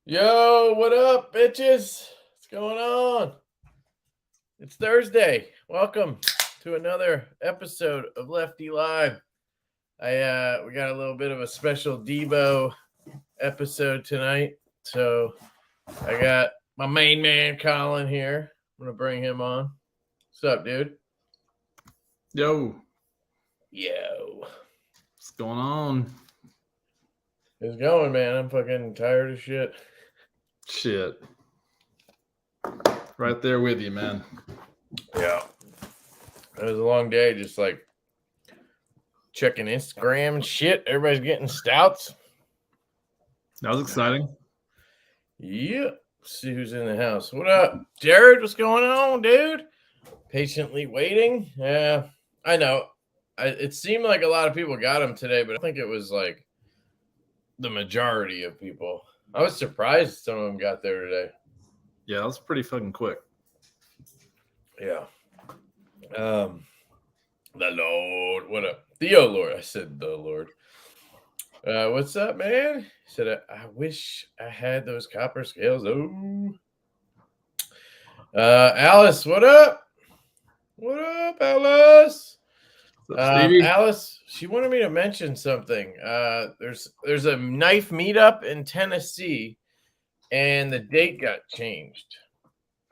Yo, what up, bitches? What's going on? It's Thursday. Welcome to another episode of Lefty Live. We got a little bit of a special Divo episode tonight. So I got my main man Colin here. I'm gonna bring him on. What's up, dude? Yo, Yo. what's going on? It's going, man. I'm fucking tired of shit. Shit. Right there with you, man. Yeah. It was a long day, just like checking Instagram and shit. Everybody's getting stouts. That was exciting. Yeah. See who's in the house. What up, Jared? What's going on, dude? Patiently waiting. Yeah, I know. It seemed like a lot of people got them today, but I think it was like the majority of people. I was surprised some of them got there today. Yeah, that was pretty fucking quick. Yeah. The Lord. What up? Theo Lord. I said the Lord. What's up, man? He said, I wish I had those copper scales. Oh. Alice, what up? What up, Alice? What's up, Stevie? Alice, she wanted me to mention something. There's a knife meetup in Tennessee, and the date got changed.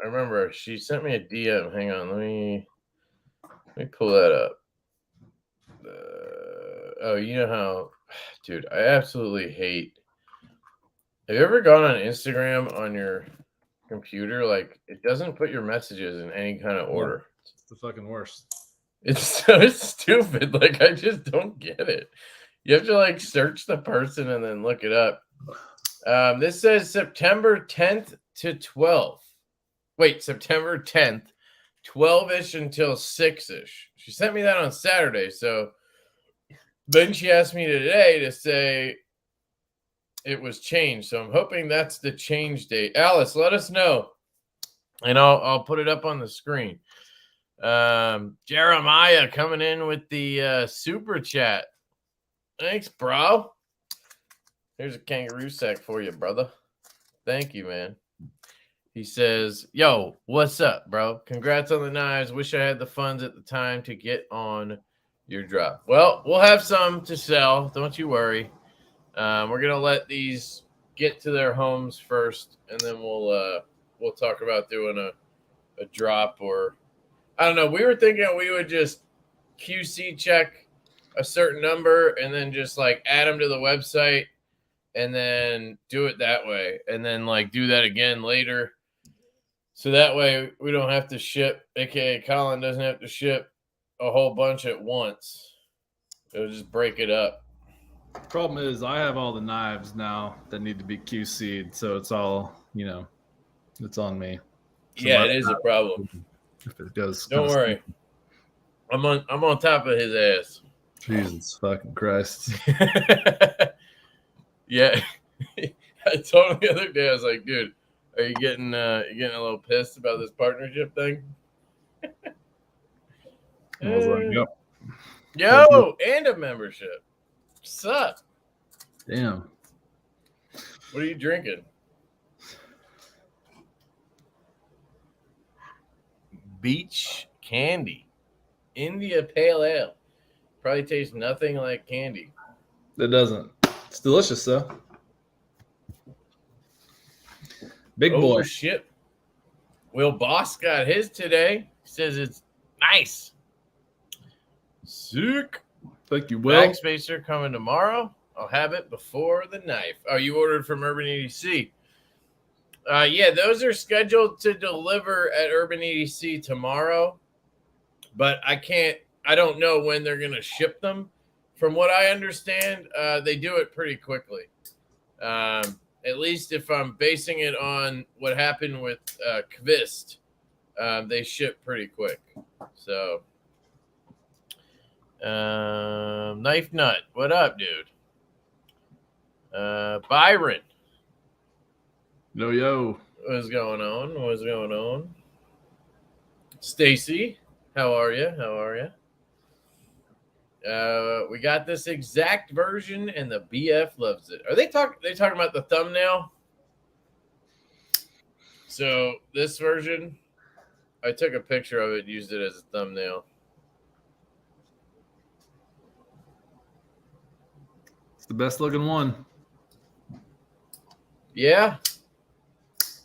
I remember she sent me a DM. Hang on, let me pull that up. Oh, you know how, dude, I absolutely hate. Have you ever gone on Instagram on your computer? Like, it doesn't put your messages in any kind of order. It's the fucking worst. It's so stupid. Like, I just don't get it. You have to like search the person and then look it up. This says September 10th to 12th. Wait, September 10th, 12-ish until 6-ish. She sent me that on Saturday. So then she asked me today to say it was changed. So I'm hoping that's the change date. Alice, let us know. And I'll put it up on the screen. Jeremiah coming in with the super chat. Thanks, bro. Here's a kangaroo sack for you, brother. Thank you, man. He says, yo, what's up, bro? Congrats on the knives. Wish I had the funds at the time to get on your drop. Well, we'll have some to sell. Don't you worry. We're going to let these get to their homes first, and then we'll talk about doing a drop or I don't know. We were thinking we would just QC check a certain number and then just like add them to the website and then do it that way. And then like do that again later. So that way we don't have to ship, aka Colin doesn't have to ship a whole bunch at once. It'll just break it up. Problem is, I have all the knives now that need to be QC'd, so it's all, it's on me. So yeah, it is a problem. If it goes, don't worry. I'm on top of his ass. Jesus fucking Christ. Yeah. I told him the other day, I was like, dude, are you getting a little pissed about this partnership thing? I was like, yep. Yo, and a membership. What's up? Damn. What are you drinking? Beach candy. India Pale Ale. Probably tastes nothing like candy. It doesn't. It's delicious, though. Big boy. Oh, shit. Will Boss got his today. He says it's nice. Sick. Thank you, Will. Backspacer coming tomorrow. I'll have it before the knife. Oh, you ordered from Urban EDC. Yeah, those are scheduled to deliver at Urban EDC tomorrow, but I don't know when they're going to ship them. From what I understand, they do it pretty quickly. At least if I'm basing it on what happened with Kvist, they ship pretty quick. So, Knife Nut, what up, dude? Byron. Yo. What's going on? Stacy, how are you? We got this exact version, and the BF loves it. Are they talking about the thumbnail? So this version, I took a picture of it and used it as a thumbnail. It's the best looking one. Yeah,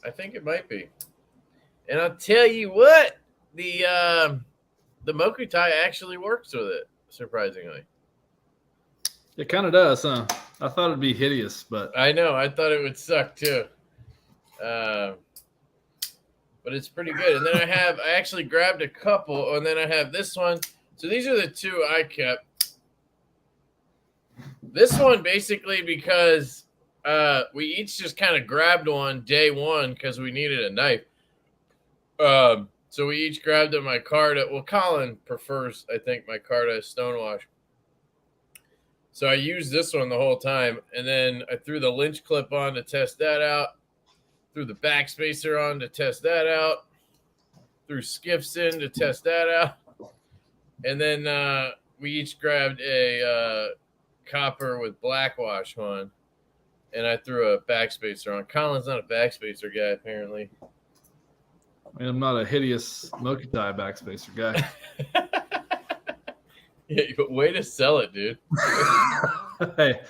I think it might be. And I'll tell you what, the Mokutai actually works with it, surprisingly. It kind of does, huh? I thought it'd be hideous, but I know. I thought it would suck too. But it's pretty good. And then I actually grabbed a couple, and then I have this one. So these are the two I kept. This one basically because we each just kind of grabbed one day one because we needed a knife. So we each grabbed a micarta. Well, Colin prefers, I think, micarta stonewash. So I used this one the whole time, and then I threw the lynch clip on to test that out. Threw the backspacer on to test that out. Threw skiffs in to test that out. And then we each grabbed a copper with blackwash on, and I threw a backspacer on. Colin's not a backspacer guy, apparently. I mean, I'm not a hideous Mokutai backspacer guy. Yeah, way to sell it, dude. Hey,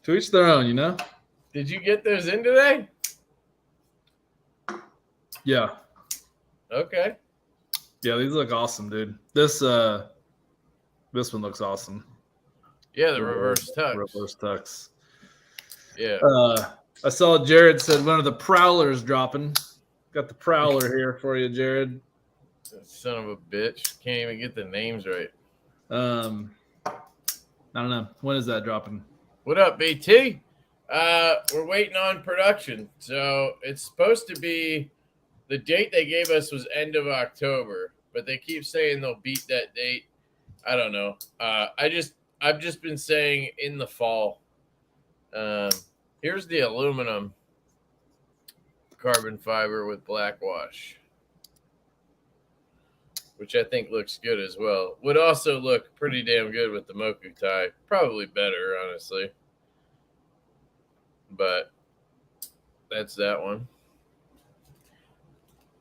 to each their own, you know? Did you get those in today? Yeah. Okay. Yeah, these look awesome, dude. This one looks awesome. Yeah, the reverse tux. Reverse tux. Yeah. I saw Jared said one of the Prowlers dropping. Got the Prowler here for you, Jared. Son of a bitch. Can't even get the names right. I don't know. When is that dropping? What up, BT? We're waiting on production. So it's supposed to be, the date they gave us was end of October, but they keep saying they'll beat that date. I don't know. I've just been saying in the fall. Here's the aluminum carbon fiber with blackwash, which I think looks good as well. Would also look pretty damn good with the Mokutai. Probably better, honestly. But that's that one.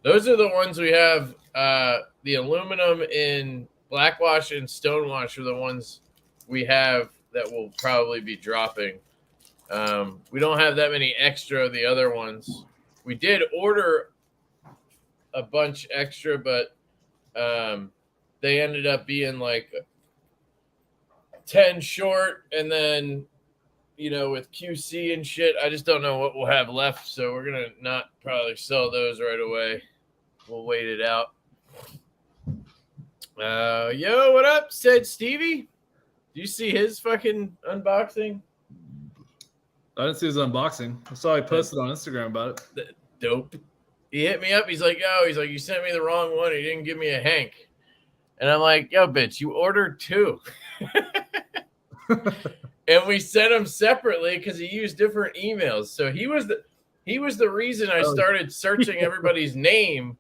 Those are the ones we have. The aluminum in blackwash and stonewash are the ones we have that will probably be dropping. We don't have that many extra of the other ones. We did order a bunch extra, but they ended up being like 10 short, and then, you know, with QC and shit, I just don't know what we'll have left, so we're gonna not probably sell those right away. We'll wait it out. Yo, what up? Said Stevie. Do you see his fucking unboxing? I didn't see his unboxing. I saw he posted on Instagram about it. Dope. He hit me up. He's like, you sent me the wrong one. He didn't give me a Hank. And I'm like, yo, bitch, you ordered two. And we sent them separately because he used different emails. So he was the reason I started searching everybody's name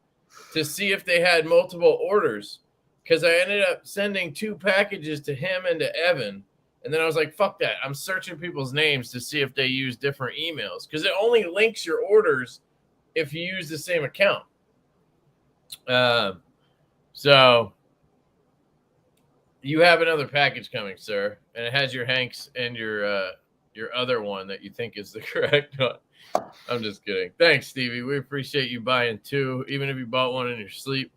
to see if they had multiple orders. Because I ended up sending 2 packages to him and to Evan. And then I was like, fuck that. I'm searching people's names to see if they use different emails. Because it only links your orders if you use the same account. So you have another package coming, sir. And it has your Hanks and your other one that you think is the correct one. I'm just kidding. Thanks, Stevie. We appreciate you buying 2, even if you bought one in your sleep.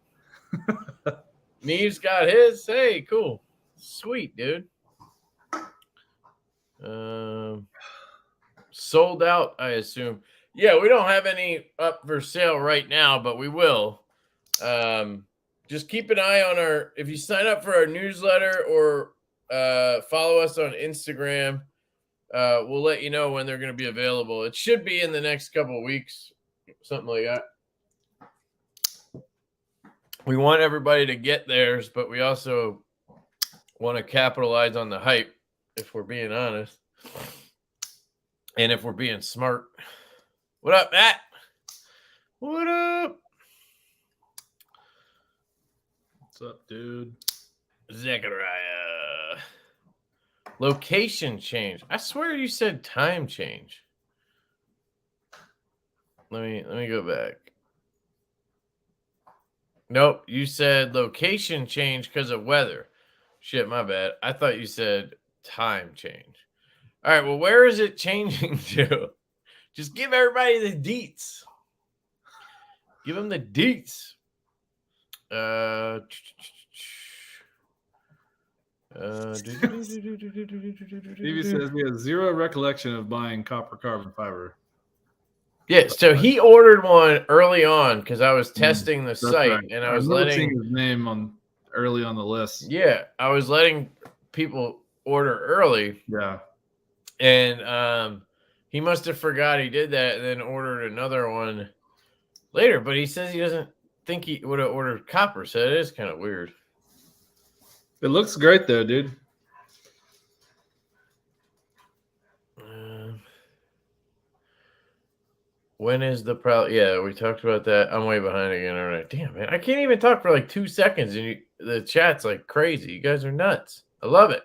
Neve's got his. Hey, cool. Sweet, dude. Sold out, I assume. Yeah, we don't have any up for sale right now, but we will. Just keep an eye on if you sign up for our newsletter or follow us on Instagram, we'll let you know when they're going to be available. It should be in the next couple of weeks, something like that. We want everybody to get theirs, but we also want to capitalize on the hype, if we're being honest. And if we're being smart. What up, Matt? What up? What's up, dude? Zechariah. Location change. I swear you said time change. Let me go back. Nope. You said location change because of weather. Shit, my bad. I thought you said time change. All right. Well, where is it changing to? Just give everybody the deets. Give them the deets. Stevie says he has zero recollection of buying copper carbon fiber. Yeah, so he ordered one early on because I was testing the That's site, right. and I was letting his name on early on the list. Yeah, I was letting people order early. Yeah, and he must have forgot he did that, and then ordered another one later. But he says he doesn't think he would have ordered copper, so it is kind of weird. it looks great though, dude. When is the Yeah, we talked about that. I'm way behind again. All right, damn man, I can't even talk for like 2 seconds, and the chat's like crazy. You guys are nuts. I love it.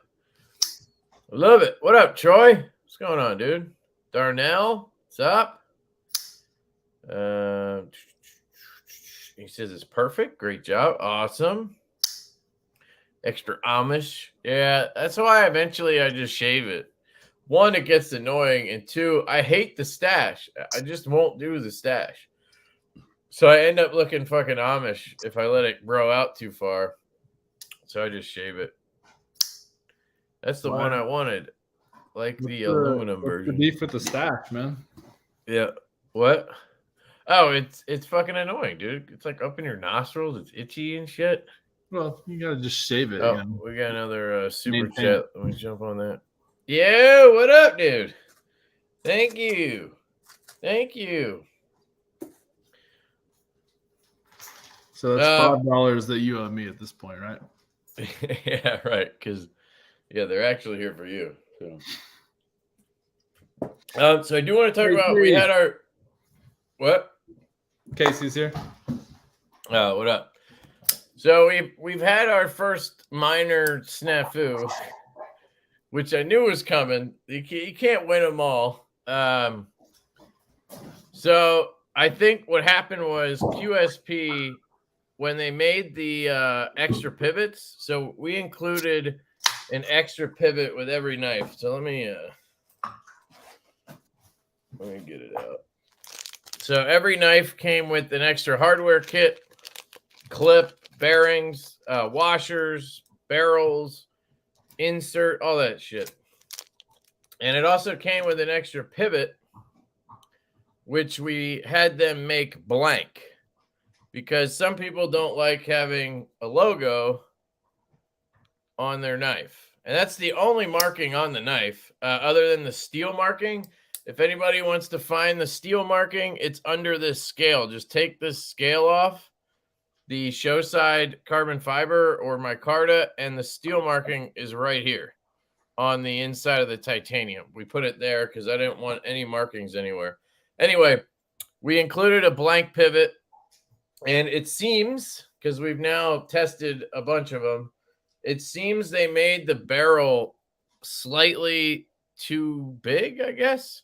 I love it. What up, Troy? What's going on, dude? Darnell, what's up? He says it's perfect. Great job. Awesome. Extra Amish. Yeah, that's why eventually I just shave it. One, it gets annoying, and two, I hate the stash. I just won't do the stash. So I end up looking fucking Amish if I let it grow out too far. So I just shave it. That's the one I wanted. Like the aluminum version. The beef with the stash, man. Yeah. What? Oh, it's fucking annoying, dude. It's like up in your nostrils. It's itchy and shit. Well, you gotta just shave it. Oh, we got another super Maintain. chat. Let me jump on that. Yeah, what up, dude? Thank you. Thank you. So that's $5 that you owe me at this point, right? Yeah, right. Because they're actually here for you. So I do want to talk about we had our what? Casey's here. Oh, what up? So we've had our first minor snafu, which I knew was coming. You can't win them all. So I think what happened was QSP, when they made the extra pivots, so we included an extra pivot with every knife. So let me get it out. So every knife came with an extra hardware kit, clip, bearings, washers, barrels, insert, all that shit. And it also came with an extra pivot, which we had them make blank because some people don't like having a logo on their knife. And that's the only marking on the knife other than the steel marking. If anybody wants to find the steel marking, it's under this scale. Just take this scale off, the show side carbon fiber or micarta, and the steel marking is right here on the inside of the titanium. We put it there because I didn't want any markings anywhere. Anyway, we included a blank pivot, and it seems, because we've now tested a bunch of them, it seems they made the barrel slightly too big, I guess,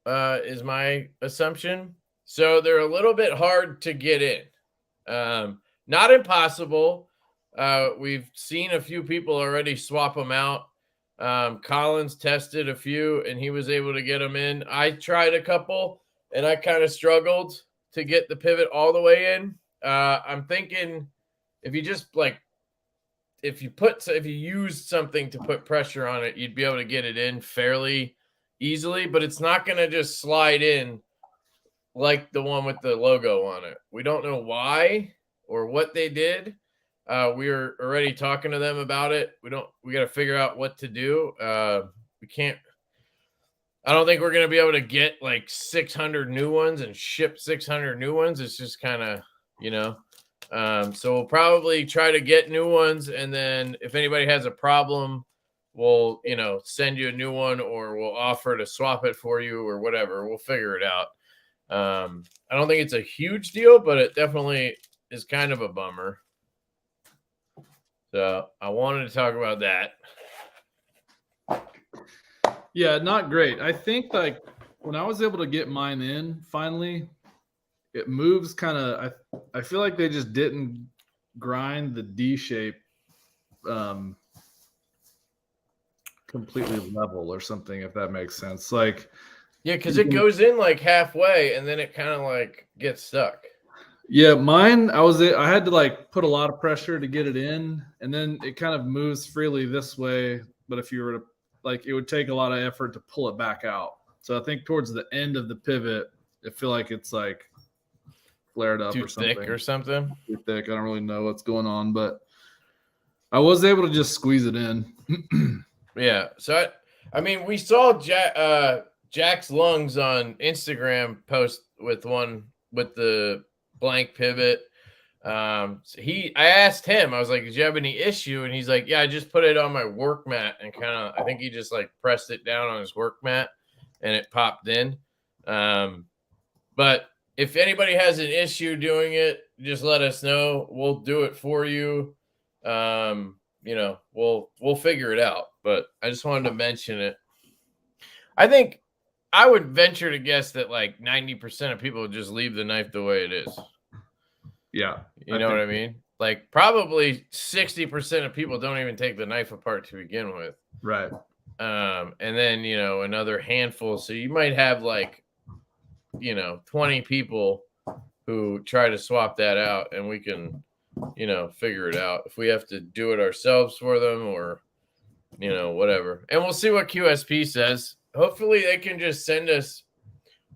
is my assumption. So they're a little bit hard to get in. Not impossible. We've seen a few people already swap them out. Collins tested a few, and he was able to get them in. I tried a couple, and I kind of struggled to get the pivot all the way in. I'm thinking if you just if you used something to put pressure on it, you'd be able to get it in fairly easily, but it's not going to just slide in like the one with the logo on it. We don't know why or what they did. We were already talking to them about it. We got to figure out what to do. I don't think we're going to be able to get like 600 new ones and ship 600 new ones. It's just kind of, so we'll probably try to get new ones. And then if anybody has a problem, we'll, send you a new one, or we'll offer to swap it for you or whatever. We'll figure it out. I don't think it's a huge deal, but it definitely is kind of a bummer. So I wanted to talk about that. Yeah, not great. I think when I was able to get mine in finally, it moves kind of. I feel like they just didn't grind the D shape completely level or something, if that makes sense. Like, Yeah, because it goes in like halfway and then it kind of like gets stuck. yeah, mine, I had to like put a lot of pressure to get it in, and then it kind of moves freely this way. But if you were to like, it would take a lot of effort to pull it back out. So I think towards the end of the pivot, I feel like it's like flared up Too or something. thick or something. Too thick. I don't really know what's going on, but I was able to just squeeze it in. Yeah. So I mean, we saw Jack's lungs on Instagram post with the blank pivot. I asked him, I was like, did you have any issue? And he's like, yeah, I just put it on my work mat and I think he just like pressed it down on his work mat and it popped in. But if anybody has an issue doing it, just let us know. We'll do it for you. We'll figure it out. But I just wanted to mention it. I think I would venture to guess that like 90% of people would just leave the knife the way it is. Yeah. You know what I mean? Like probably 60% of people don't even take the knife apart to begin with. Right. And then, another handful. So you might have like, 20 people who try to swap that out, and we can, figure it out if we have to do it ourselves for them or, whatever. And we'll see what QSP says. Hopefully they can just send us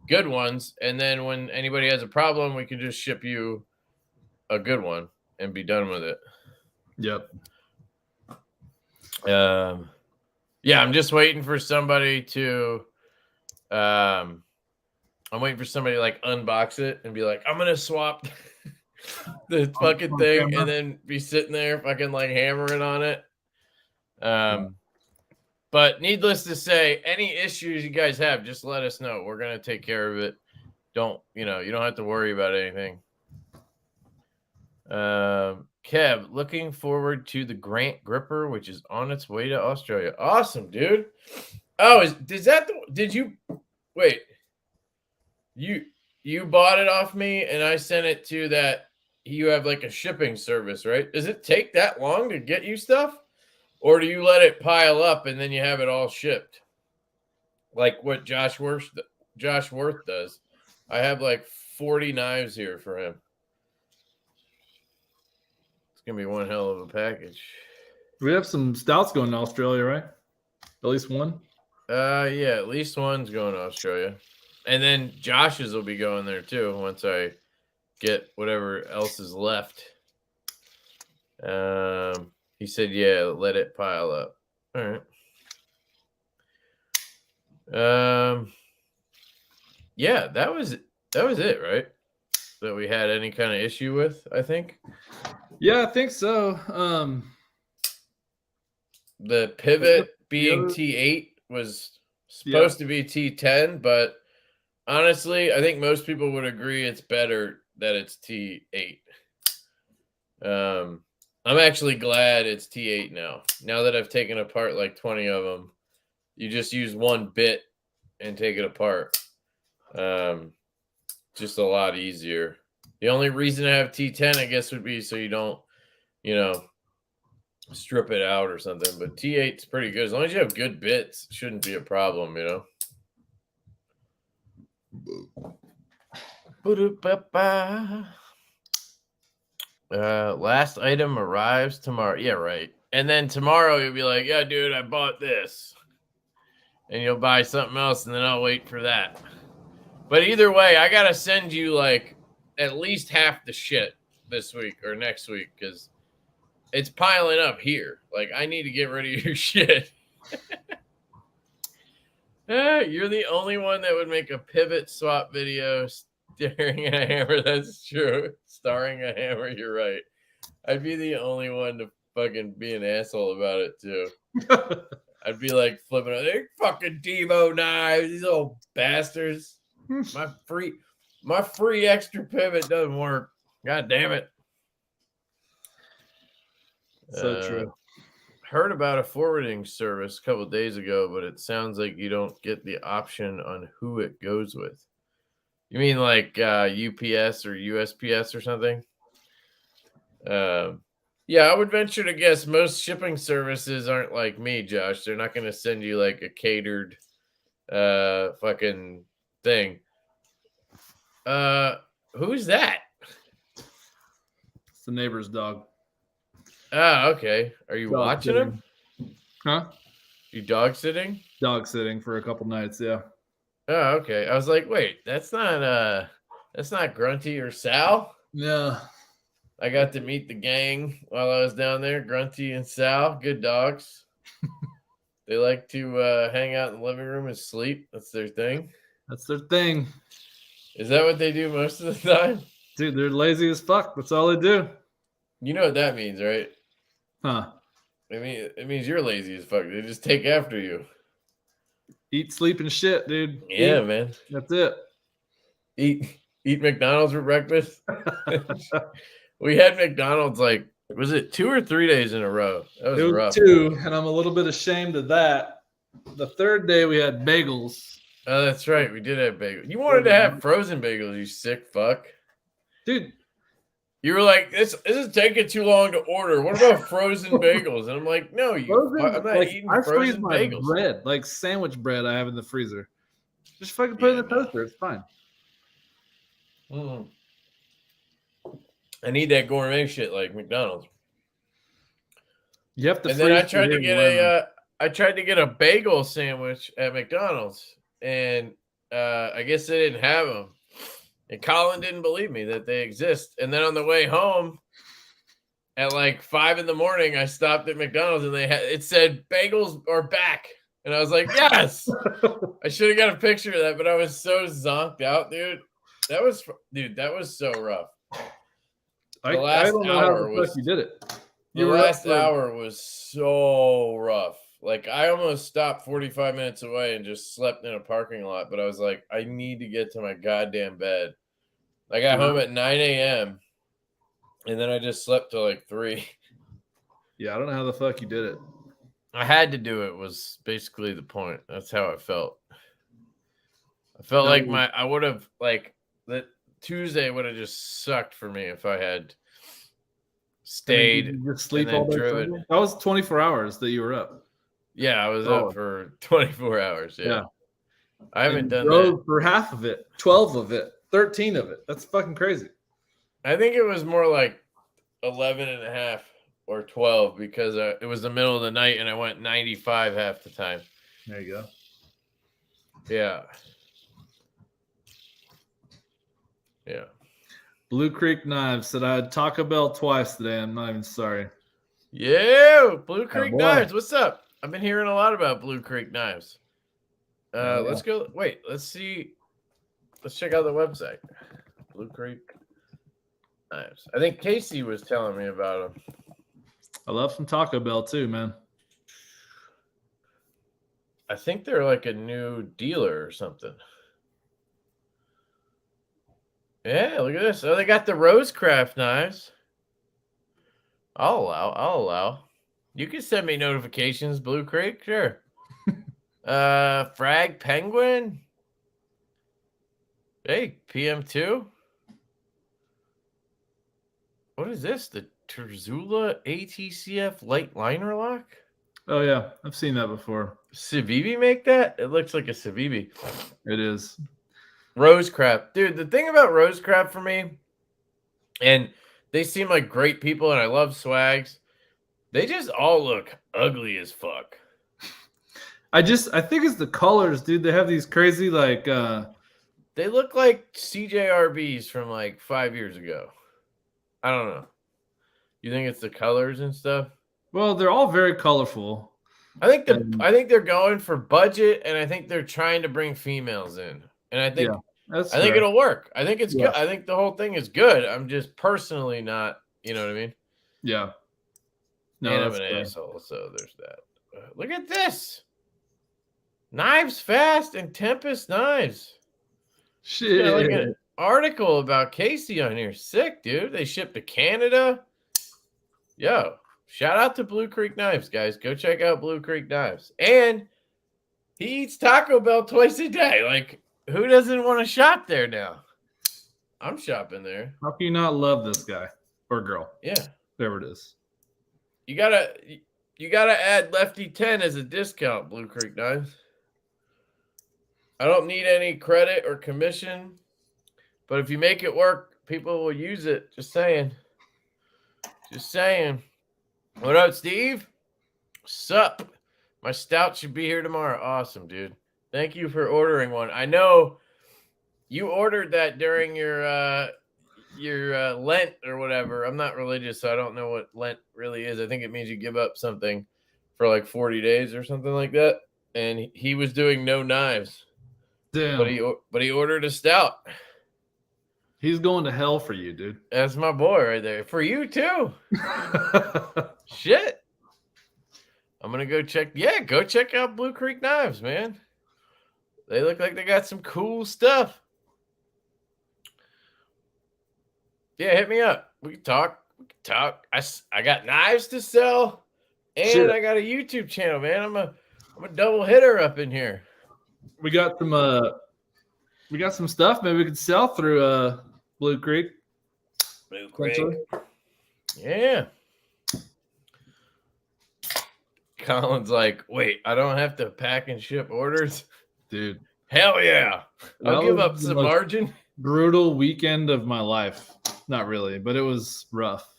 good ones. And then when anybody has a problem, we can just ship you a good one and be done with it. Yep. Yeah, I'm just waiting for somebody to I'm waiting for somebody to like unbox it and be like, I'm gonna swap the fucking thing and then be sitting there fucking like hammering on it. But needless to say, any issues you guys have, just let us know. We're gonna take care of it. You don't have to worry about anything. Kev, looking forward to the Grant Gripper, which is on its way to Australia. Awesome, dude. Oh, did you wait? You bought it off me and I sent it to that. You have like a shipping service, right? Does it take that long to get you stuff? Or do you let it pile up and then you have it all shipped? Like what Josh Worth does. I have like 40 knives here for him. It's going to be one hell of a package. We have some Stouts going to Australia, right? At least one? Yeah, at least one's going to Australia. And then Josh's will be going there too once I get whatever else is left. He said, yeah, let it pile up. All right. Yeah, that was it, right? That we had any kind of issue with, I think. Yeah, I think so. The pivot being T8 was supposed to be T10, but honestly, I think most people would agree it's better that it's T8. I'm actually glad it's T8 now. Now that I've taken apart like 20 of them, you just use one bit and take it apart. Just a lot easier. The only reason I have T10, I guess, would be so you don't, strip it out or something. But T8 is pretty good. As long as you have good bits, it shouldn't be a problem, Last item arrives tomorrow. Yeah, right. And then tomorrow you'll be like, yeah, dude, I bought this. And you'll buy something else, and then I'll wait for that. But either way, I got to send you like at least half the shit this week or next week because it's piling up here. Like, I need to get rid of your shit. You're the only one that would make a pivot swap video staring at a hammer. That's true. Starring a hammer, you're right. I'd be the only one to fucking be an asshole about it, too. I'd be like flipping out. They're fucking Divo knives, these old bastards. My free extra pivot doesn't work. God damn it. So true. Heard about a forwarding service a couple days ago, but it sounds like you don't get the option on who it goes with. You mean like UPS or USPS or something? Yeah, I would venture to guess most shipping services aren't like me, Josh. They're not going to send you like a catered fucking thing. Who's that? It's the neighbor's dog. Ah, okay. Are you Dog watching sitting. him? Huh? You dog sitting? Dog sitting for a couple nights, yeah. Oh, okay. I was like, wait, that's not Grunty or Sal. Yeah. I got to meet the gang while I was down there. Grunty and Sal, good dogs. They like to hang out in the living room and sleep. That's their thing. That's their thing. Is that what they do most of the time? Dude, they're lazy as fuck. That's all they do. You know what that means, right? Huh. I mean, it means you're lazy as fuck. They just take after you. Eat, sleep, and shit, dude. Yeah, Eat. man. That's it. Eat McDonald's for breakfast. We had McDonald's like, was it 2 or 3 days in a row? That was rough. 2, and I'm a little bit ashamed of that. The third day we had bagels. Oh, that's right. We did have bagels. You wanted to have frozen bagels, you sick fuck. Dude. You were like, this is taking too long to order. What about frozen bagels? And I'm like, no, I'm not eating I freeze frozen my bagels. bread, like sandwich bread I have in the freezer. Just fucking put it in the toaster. It's fine. Mm. I need that gourmet shit like McDonald's. You have to. And then I tried to get a bagel sandwich at McDonald's, and I guess they didn't have them. And Colin didn't believe me that they exist. And then on the way home, at like 5 a.m, I stopped at McDonald's and it said bagels are back. And I was like, yes. I should have got a picture of that, but I was so zonked out, dude. That was so rough. I don't know how the fuck you did it. The last hour was so rough. Like, I almost stopped 45 minutes away and just slept in a parking lot. But I was like, I need to get to my goddamn bed. I got home at 9 a.m. and then I just slept till like 3. Yeah, I don't know how the fuck you did it. I had to do it was basically the point. That's how I felt. I felt like I would have, like, that Tuesday would have just sucked for me if I had stayed. Did you just sleep all day? That was 24 hours that you were up. Yeah, I was up for 24 hours. Yeah. I haven't done that. For half of it, 12 of it, 13 of it. That's fucking crazy. I think it was more like 11 and a half or 12 because it was the middle of the night and I went 95 half the time. There you go. Yeah. Yeah. Blue Creek Knives said I had Taco Bell twice today. I'm not even sorry. Yeah, Blue Creek Knives. What's up? I've been hearing a lot about Blue Creek Knives. Let's go. Wait, let's see. Let's check out the website. Blue Creek Knives. I think Casey was telling me about them. I love some Taco Bell too, man. I think they're like a new dealer or something. Yeah, look at this. Oh, they got the Rosecraft knives. I'll allow. You can send me notifications, Blue Creek. Sure. Frag Penguin. Hey, PM2. What is this? The Terzula ATCF light liner lock? Oh, yeah. I've seen that before. Civivi make that? It looks like a Civivi. It is. Rosecraft. Dude, the thing about Rosecraft for me, and they seem like great people, and I love swags, they just all look ugly as fuck. I think it's the colors, dude. They have these crazy, like... They look like CJRBs from like 5 years ago. I don't know. You think it's the colors and stuff? Well, they're all very colorful. I think they're going for budget, and I think they're trying to bring females in. And I think think it'll work. I think it's good. I think the whole thing is good. I'm just personally not, you know what I mean? Yeah. No, and I'm an asshole, so there's that. Look at this. Knives Fast and Tempest Knives. Shit. Got like an article about Casey on here. Sick, dude. They ship to Canada. Yo, shout out to Blue Creek Knives, guys. Go check out Blue Creek Knives. And he eats Taco Bell twice a day. Like, Who doesn't want to shop there now? I'm shopping there. How can you not love this guy or girl? Yeah. Whatever it is. You gotta add Lefty 10 as a discount, Blue Creek Knives. I don't need any credit or commission, but if you make it work, people will use it. Just saying. Just saying. What up, Steve? Sup? My stout should be here tomorrow. Awesome, dude. Thank you for ordering one. I know you ordered that during your Lent or whatever. I'm not religious, so I don't know what Lent really is. I think it means you give up something for like 40 days or something like that. And he was doing no knives. Damn. But he ordered a stout. He's going to hell for you, dude. That's my boy right there. For you too. Shit. I'm gonna go check. Yeah, go check out Blue Creek Knives, man. They look like they got some cool stuff. Yeah, hit me up. We can talk. I got knives to sell, and Shit. I got a YouTube channel, man. I'm a double hitter up in here. We got some stuff maybe we could sell through Blue Creek. Blue Creek. Yeah. Colin's like, wait, I don't have to pack and ship orders? Dude. Hell yeah. I'll give up some margin. Brutal weekend of my life. Not really, but it was rough.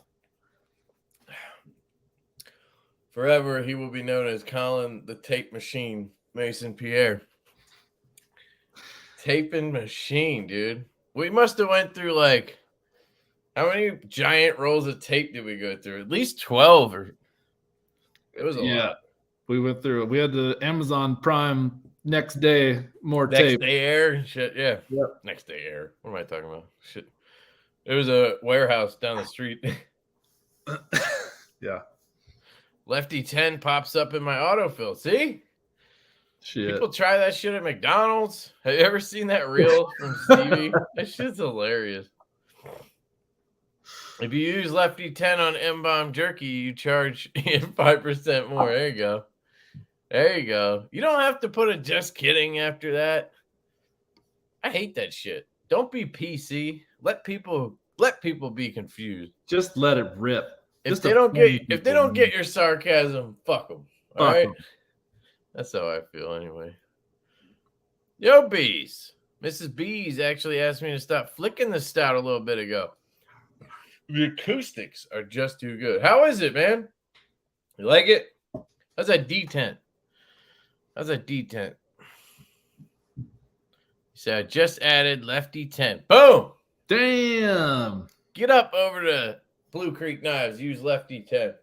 Forever, he will be known as Colin the Tape Machine, Mason Pierre. Taping machine, dude. We must have went through like, how many giant rolls of tape did we go through? At least 12 or it was a lot. We went through it. We had the Amazon Prime next day, more tape. Next day air and shit. Yeah. Yep. Next day air. What am I talking about? Shit. It was a warehouse down the street. Yeah. Lefty 10 pops up in my autofill. See? Shit. People try that shit at McDonald's. Have you ever seen that reel from Stevie? That shit's hilarious. If you use Lefty 10 on M-Bomb Jerky, you charge 5% more. There you go. There you go. You don't have to put a just kidding after that. I hate that shit. Don't be PC. Let people be confused. Just let it rip. If they don't get your sarcasm, fuck them. All right. That's how I feel anyway. Yo, Bees. Mrs. Bees actually asked me to stop flicking the stout a little bit ago. The acoustics are just too good. How is it, man? You like it? How's that D10? How's that D10? So I just added Lefty 10. Boom! Damn. Get up over to Blue Creek Knives. Use Lefty 10.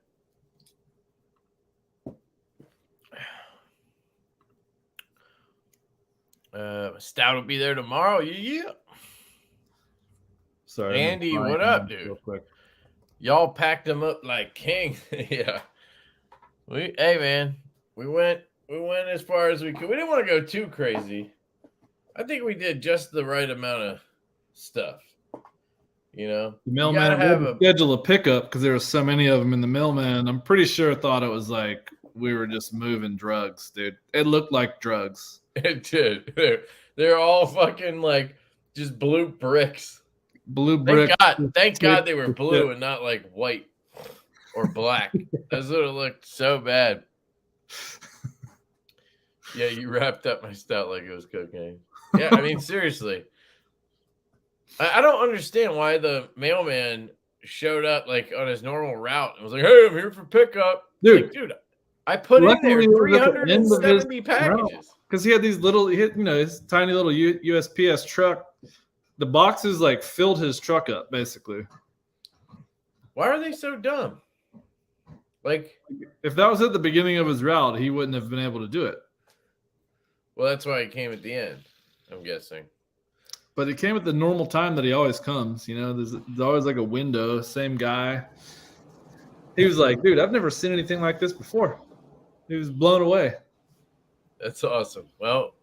Stout will be there tomorrow. Yeah. Sorry, Andy, what up, dude? Real quick. Y'all packed them up like kings. Yeah. Hey, man. We went as far as we could. We didn't want to go too crazy. I think we did just the right amount of stuff. You know, the mailman had to schedule a pickup because there were so many of them in the mailman. I'm pretty sure thought it was like we were just moving drugs, dude. It looked like drugs. It did. They're all fucking like just blue bricks. Blue brick. Thank God they were blue and not like white or black. That would have looked so bad. Yeah, you wrapped up my stout like it was cocaine. Yeah, I mean, seriously. I don't understand why the mailman showed up like on his normal route and was like, hey, I'm here for pickup. Dude, I put in there 370 packages. Because he had these little, his tiny little USPS truck. The boxes like filled his truck up, basically. Why are they so dumb? Like, if that was at the beginning of his route, he wouldn't have been able to do it. Well, that's why he came at the end, I'm guessing. But it came at the normal time that he always comes. You know, there's always like a window, same guy. He was like, dude, I've never seen anything like this before. He was blown away. That's awesome. Well,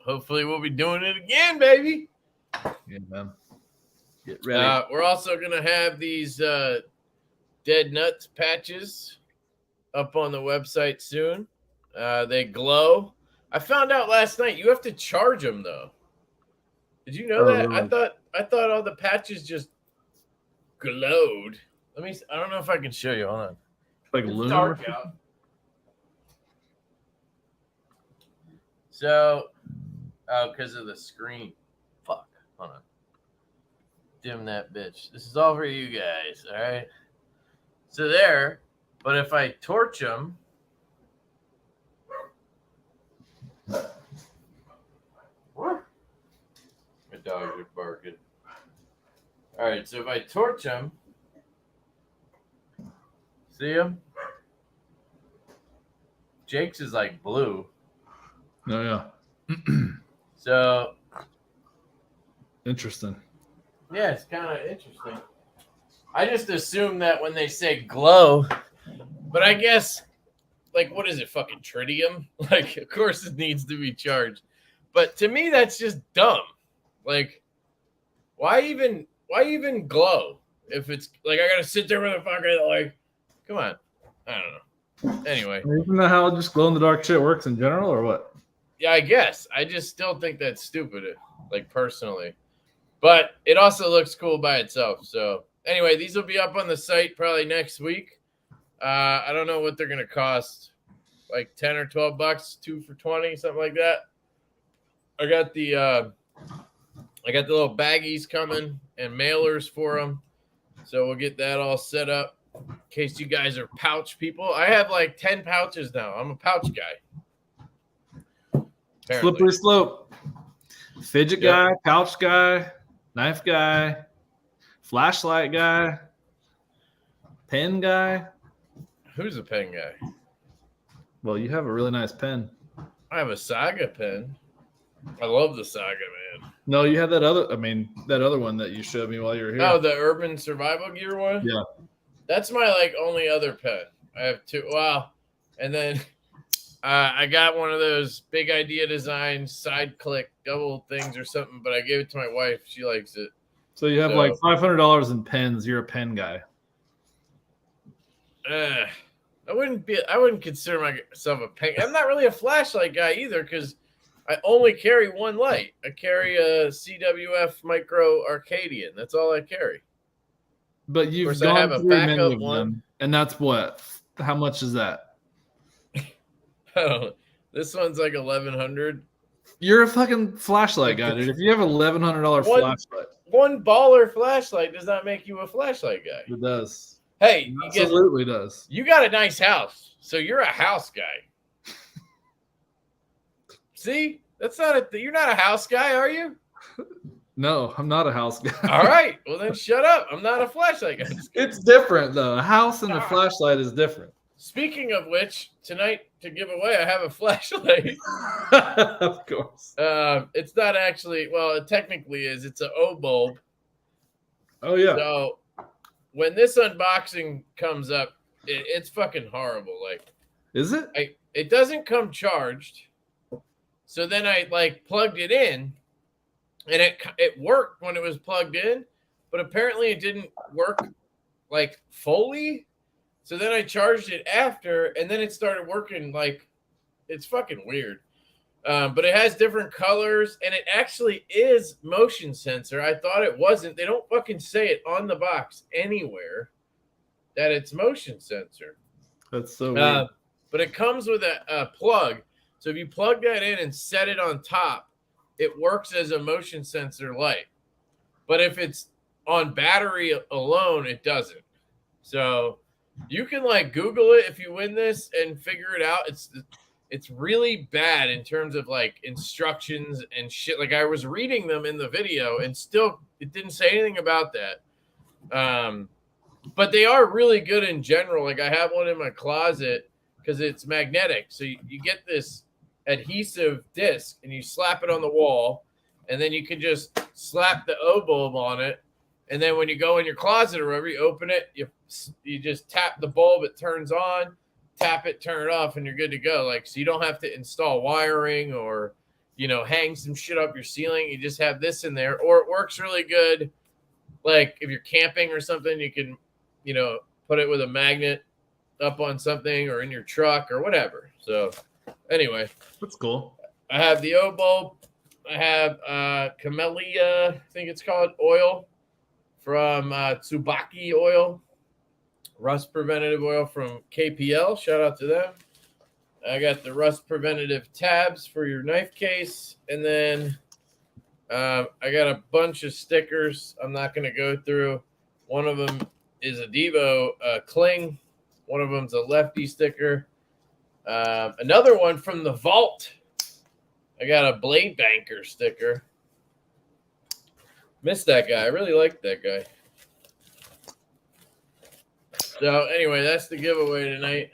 hopefully we'll be doing it again, baby. Yeah, man. Get ready. We're also going to have these Dead Nuts patches up on the website soon. They glow. I found out last night you have to charge them, though. Did you know Oh, that? really? I thought all the patches just glowed. Let me. I don't know if I can show you. Hold on. Like It's Loom? dark out. So, because of the screen. Fuck. Hold on. Dim that bitch. This is all for you guys. All right. So there. But if I torch them. What? My dogs are barking. All right. So if I torch them. See them? Jake's is like blue. Oh, yeah. So, Interesting. yeah, it's kind of interesting. I just assume that when they say glow, but I guess, like, what is it, fucking tritium? Like, of course it needs to be charged. But to me, that's just dumb. Like, why even glow? If it's, like, I gotta sit there with a fucking, like, come on. I don't know. Anyway. Isn't that how just glow in the dark shit works in general, or what? Yeah, I guess. I just still think that's stupid, like, personally. But it also looks cool by itself. So anyway, these will be up on the site probably next week. I don't know what they're gonna cost, like 10 or 12 bucks, 2 for 20, something like that. I got the little baggies coming and mailers for them, so we'll get that all set up in case you guys are pouch people. I have like 10 pouches now. I'm a pouch guy. Apparently. Slippery slope. Fidget Yep. guy, pouch guy, knife guy, flashlight guy, pen guy. Who's a pen guy? Well, you have a really nice pen. I have a Saga pen. I love the Saga, man. No, you had that other one that you showed me while you were here. Oh, the Urban Survival Gear one? Yeah. That's my, like, only other pen. I have two. Wow. And then I got one of those Big Idea Design side click double things or something, but I gave it to my wife. She likes it. So you have like $500 in pens. You're a pen guy. I wouldn't consider myself a pen. I'm not really a flashlight guy either because I only carry one light. I carry a CWF Micro Arcadian. That's all I carry. But you've I have gone a through many backup of one. them, and that's what? How much is that? Oh, this one's like 1,100. You're a fucking flashlight guy, dude. If you have $1,100 flashlight, one baller flashlight does not make you a flashlight guy. it does. Hey, It absolutely does. You got a nice house, so you're a house guy. See, you're not a house guy, are you? No, I'm not a house guy. All right, well then shut up. I'm not a flashlight guy. It's different though. A house and a flashlight is different. Speaking of which, tonight to give away, I have a flashlight. Of course. It's not actually. Well, it technically is. It's an O bulb. Oh yeah. So when this unboxing comes up, it's fucking horrible. Like, is it? It doesn't come charged. So then I like plugged it in, and it worked when it was plugged in, but apparently it didn't work like fully. So then I charged it after, and then it started working. Like, it's fucking weird. But it has different colors, and it actually is motion sensor. I thought it wasn't. They don't fucking say it on the box anywhere that it's motion sensor. That's so weird. But it comes with a plug. So if you plug that in and set it on top, it works as a motion sensor light. But if it's on battery alone, it doesn't. So you can like Google it if you win this and figure it out. It's really bad in terms of like instructions and shit. Like I was reading them in the video and still it didn't say anything about that. But they are really good in general. Like I have one in my closet because it's magnetic. So you get this adhesive disc and you slap it on the wall, and then you can just slap the O bulb on it. And then when you go in your closet or wherever, you open it, you just tap the bulb, it turns on, tap it, turn it off, and you're good to go. Like, so you don't have to install wiring or, hang some shit up your ceiling. You just have this in there, or it works really good. Like if you're camping or something, you can, put it with a magnet up on something or in your truck or whatever. So anyway, that's cool. I have the O bulb. I have camellia, I think it's called, oil from Tsubaki Oil, rust preventative oil from KPL. Shout out to them. I got the rust preventative tabs for your knife case, and then I got a bunch of stickers I'm not going to go through. One of them is a Divo cling. One of them's a Lefty sticker. Another one from the vault. I got a Blade Banker sticker. Missed that guy. I really liked that guy. So anyway, that's the giveaway tonight.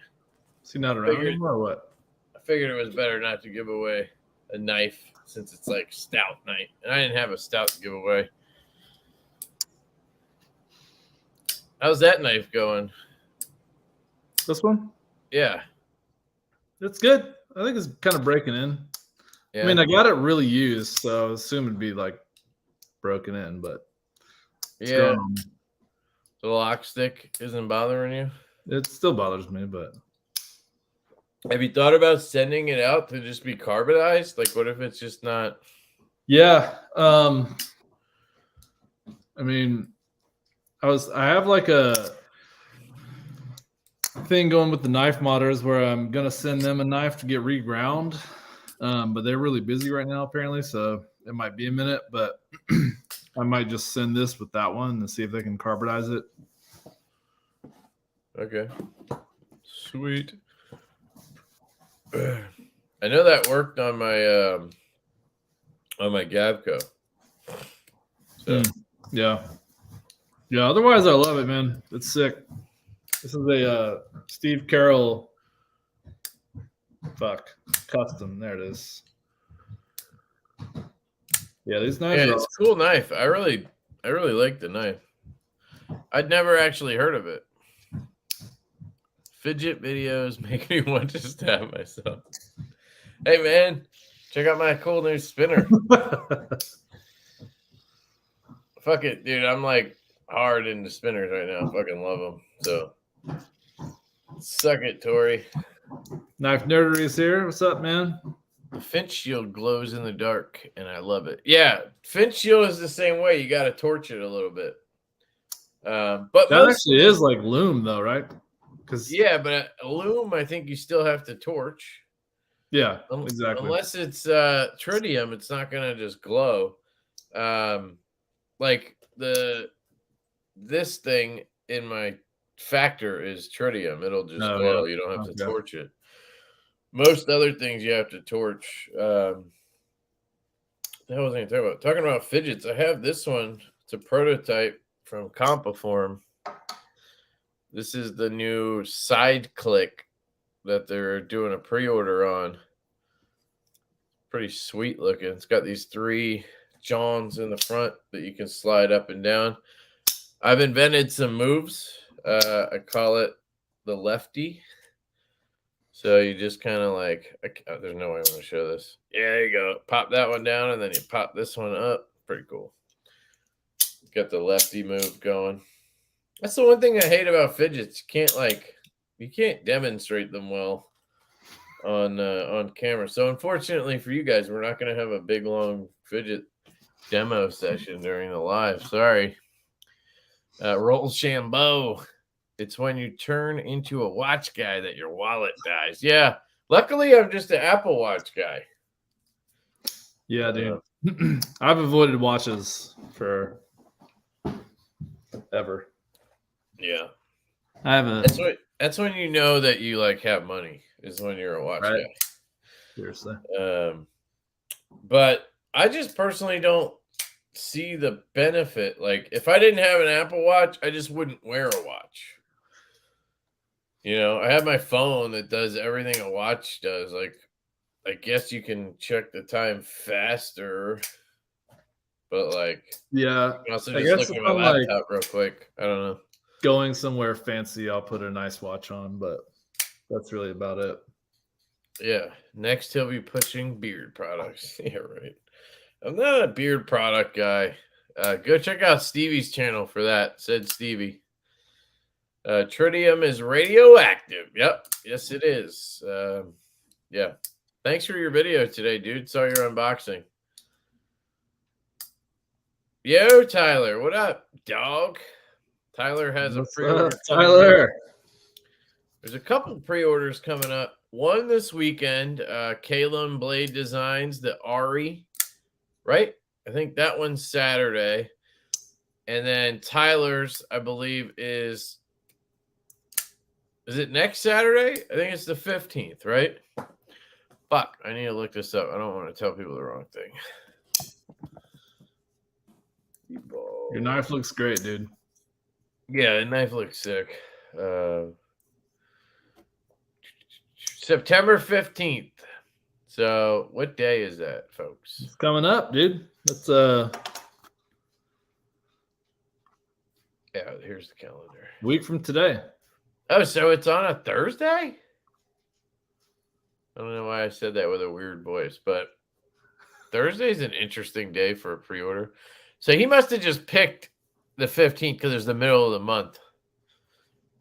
Is he not around anymore or what? I figured it was better not to give away a knife since it's like stout night. And I didn't have a stout to give away. How's that knife going? This one? Yeah. It's good. I think it's kind of breaking in. Yeah. I mean, I got it really used, so I assume it'd be like broken in, but yeah. The lock stick isn't bothering you? It still bothers me, but have you thought about sending it out to just be carbonized? Like, what if it's just not? Yeah. I mean, I have like a thing going with the knife modders where I'm gonna send them a knife to get reground, but they're really busy right now apparently, so it might be a minute. But I might just send this with that one and see if they can carbonize it. Okay, sweet. I know that worked on my Gavco. So yeah. Otherwise, I love it, man. It's sick. This is a Steve Carroll custom. There it is. Yeah, these knives. Yeah, it's a cool knife. I really like the knife. I'd never actually heard of it. Fidget videos make me want to stab myself. Hey man, check out my cool new spinner. Fuck it, dude. I'm like hard into spinners right now. I fucking love them. So suck it, Tori. Knife Nerdery is here. What's up, man? The Finch shield glows in the dark, and I love it. Yeah, Finch shield is the same way. You got to torch it a little bit. But that actually is like loom, though, right? Yeah, but a loom, I think you still have to torch. Yeah, exactly. Unless it's tritium, it's not gonna just glow. Like this thing in my factor is tritium. It'll just glow. Yeah. You don't have to torch it. Most other things you have to torch. That wasn't even talking about fidgets. I have this one. It's a prototype from Compaform. This is the new side click that they're doing a pre-order on. Pretty sweet looking. It's got these 3 Johns in the front that you can slide up and down. I've invented some moves. I call it the Lefty. So you just kind of like, there's no way I want to show this. Yeah, there you go. Pop that one down and then you pop this one up. Pretty cool. Got the Lefty move going. That's the one thing I hate about fidgets. You can't demonstrate them well on camera. So unfortunately for you guys, we're not going to have a big long fidget demo session during the live. Sorry. Roll Shambo. It's when you turn into a watch guy that your wallet dies. Yeah. Luckily, I'm just an Apple Watch guy. Yeah, dude. I've avoided watches for ever. Yeah. I haven't. That's when you know that you like have money, is when you're a watch guy. Seriously. But I just personally don't see the benefit. Like, if I didn't have an Apple Watch, I just wouldn't wear a watch. You know, I have my phone that does everything a watch does. Like, I guess you can check the time faster, but like, yeah. I also just look at my laptop real quick. I don't know. Going somewhere fancy, I'll put a nice watch on, but that's really about it. Yeah. Next, he'll be pushing beard products. Yeah, right. I'm not a beard product guy. Go check out Stevie's channel for that. Said Stevie. Tritium is radioactive. Yep. Yes, it is. Yeah. Thanks for your video today, dude. Saw your unboxing. Yo, Tyler, what up, dog? Tyler has What's a pre-order up, coming up. Tyler? There's a couple pre-orders coming up. One this weekend, Kalem Blade Designs, the Ari, right? I think that one's Saturday. And then Tyler's, I believe, is it next Saturday? I think it's the 15th, right? Fuck, I need to look this up. I don't want to tell people the wrong thing. Your knife looks great, dude. Yeah, the knife looks sick. September 15th. So what day is that, folks? It's coming up, dude. That's Yeah, here's the calendar. week from today. Oh, so it's on a Thursday? I don't know why I said that with a weird voice, but Thursday's an interesting day for a pre-order. So he must have just picked the 15th because it's the middle of the month.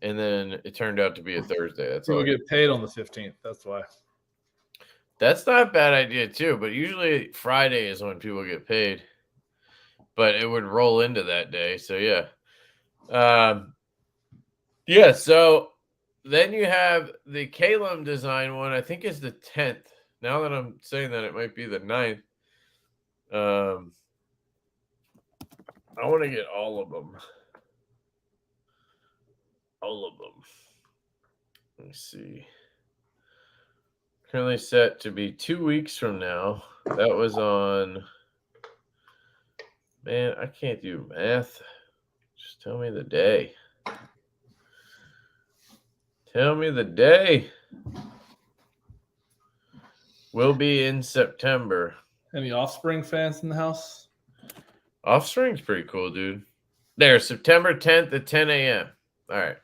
And then it turned out to be a Thursday. That's all. People get paid on the 15th. That's why. That's not a bad idea, too. But usually Friday is when people get paid. But it would roll into that day. So, yeah. Yeah, so then you have the Kalem design one. I think is the 10th. Now that I'm saying that, it might be the 9th. I want to get all of them. All of them. Let me see. Currently set to be 2 weeks from now. That was on. Man, I can't do math. Just tell me the day. Tell me the day. Will be in September. Any Offspring fans in the house? Offspring's pretty cool, dude. There, September 10th at 10 a.m. All right.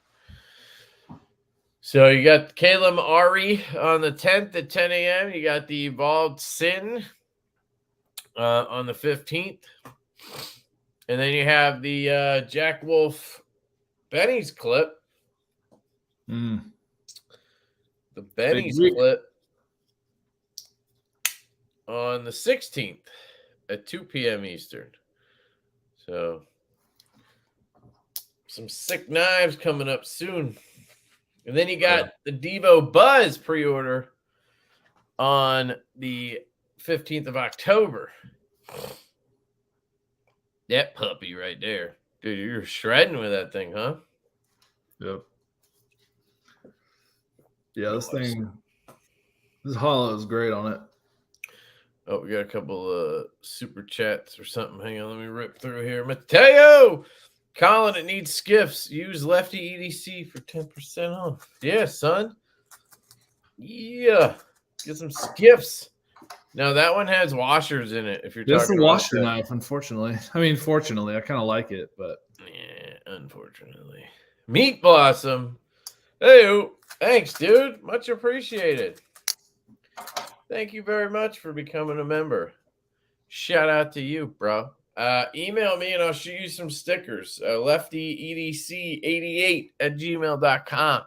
So you got Kalem Ari on the 10th at 10 a.m. You got the Evolved Sin on the 15th. And then you have the Jack Wolf Benny's clip. The Benny's clip on the 16th at 2 p.m. Eastern. So some sick knives coming up soon. And then you got the Divo Buzz pre-order on the 15th of October. That puppy right there. Dude, you're shredding with that thing, huh? Yep. Yeah, this hollow is great on it. Oh, we got a couple of super chats or something. Hang on, let me rip through here. Mateo! Colin, it needs skiffs. Use Lefty EDC for 10% off. Yeah, son. Yeah. Get some skiffs. Now, that one has washers in it. If you're It's talking a about washer knife, unfortunately. I mean, fortunately, I kind of like it, but yeah, unfortunately. Meat Blossom. Hey, thanks, dude. Much appreciated. Thank you very much for becoming a member. Shout out to you, bro. Email me and I'll shoot you some stickers. LeftyEDC88@gmail.com.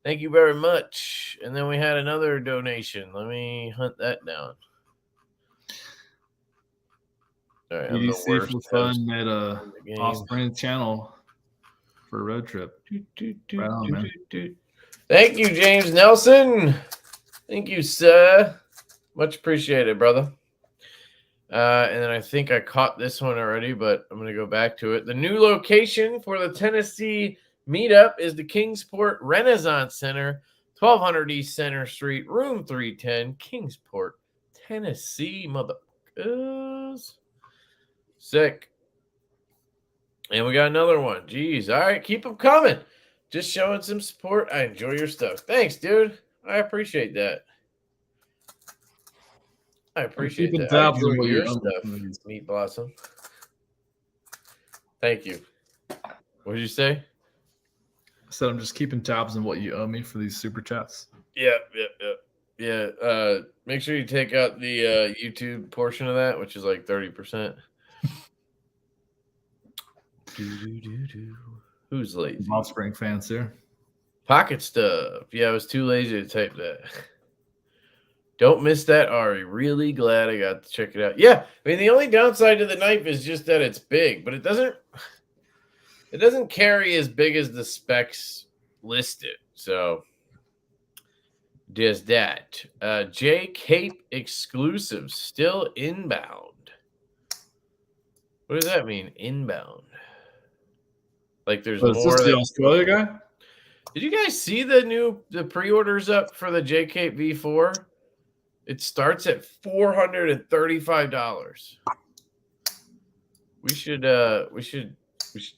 Thank you very much. And then we had another donation. Let me hunt that down. All right, EDC for fun made a Offspring channel for a road trip. Right on, man. Thank you, James Nelson. Thank you, sir. Much appreciated, brother. And then I think I caught this one already, but I'm going to go back to it. The new location for the Tennessee meetup is the Kingsport Renaissance Center, 1200 East Center Street, room 310, Kingsport, Tennessee. Motherfuckers. Sick. And we got another one. Jeez. All right. Keep them coming. Just showing some support. I enjoy your stuff. Thanks, dude. I appreciate that. I appreciate that. I enjoy your stuff, Meat Blossom. Thank you. What did you say? I said I'm just keeping tabs on what you owe me for these super chats. Yeah. Make sure you take out the YouTube portion of that, which is like 30%. Who's lazy? Offspring fans here. Pocket stuff. Yeah, I was too lazy to type that. Don't miss that, Ari. Really glad I got to check it out. Yeah, I mean the only downside to the knife is just that it's big, but it doesn't carry as big as the specs listed. So just that. J Cape exclusive still inbound. What does that mean? Inbound. Like there's But is more this the that Australia guy? Did you guys see the pre-orders up for the J Cape V4? It starts at $435. We should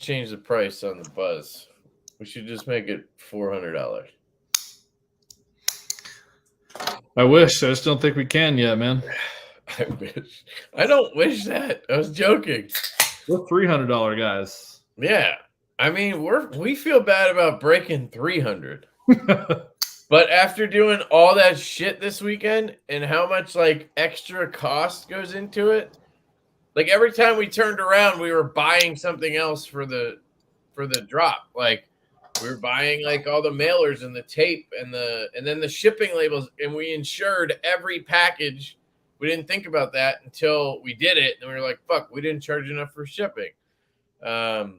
change the price on the Buzz. We should just make it $400. I wish. I just don't think we can yet, man. I wish. I don't wish that. I was joking. We're $300 guys. Yeah. I mean, we feel bad about breaking 300. But after doing all that shit this weekend and how much like extra cost goes into it, like every time we turned around, we were buying something else for the drop. Like we were buying like all the mailers and the tape and then the shipping labels, and we insured every package. We didn't think about that until we did it, and we were like, "Fuck, we didn't charge enough for shipping." I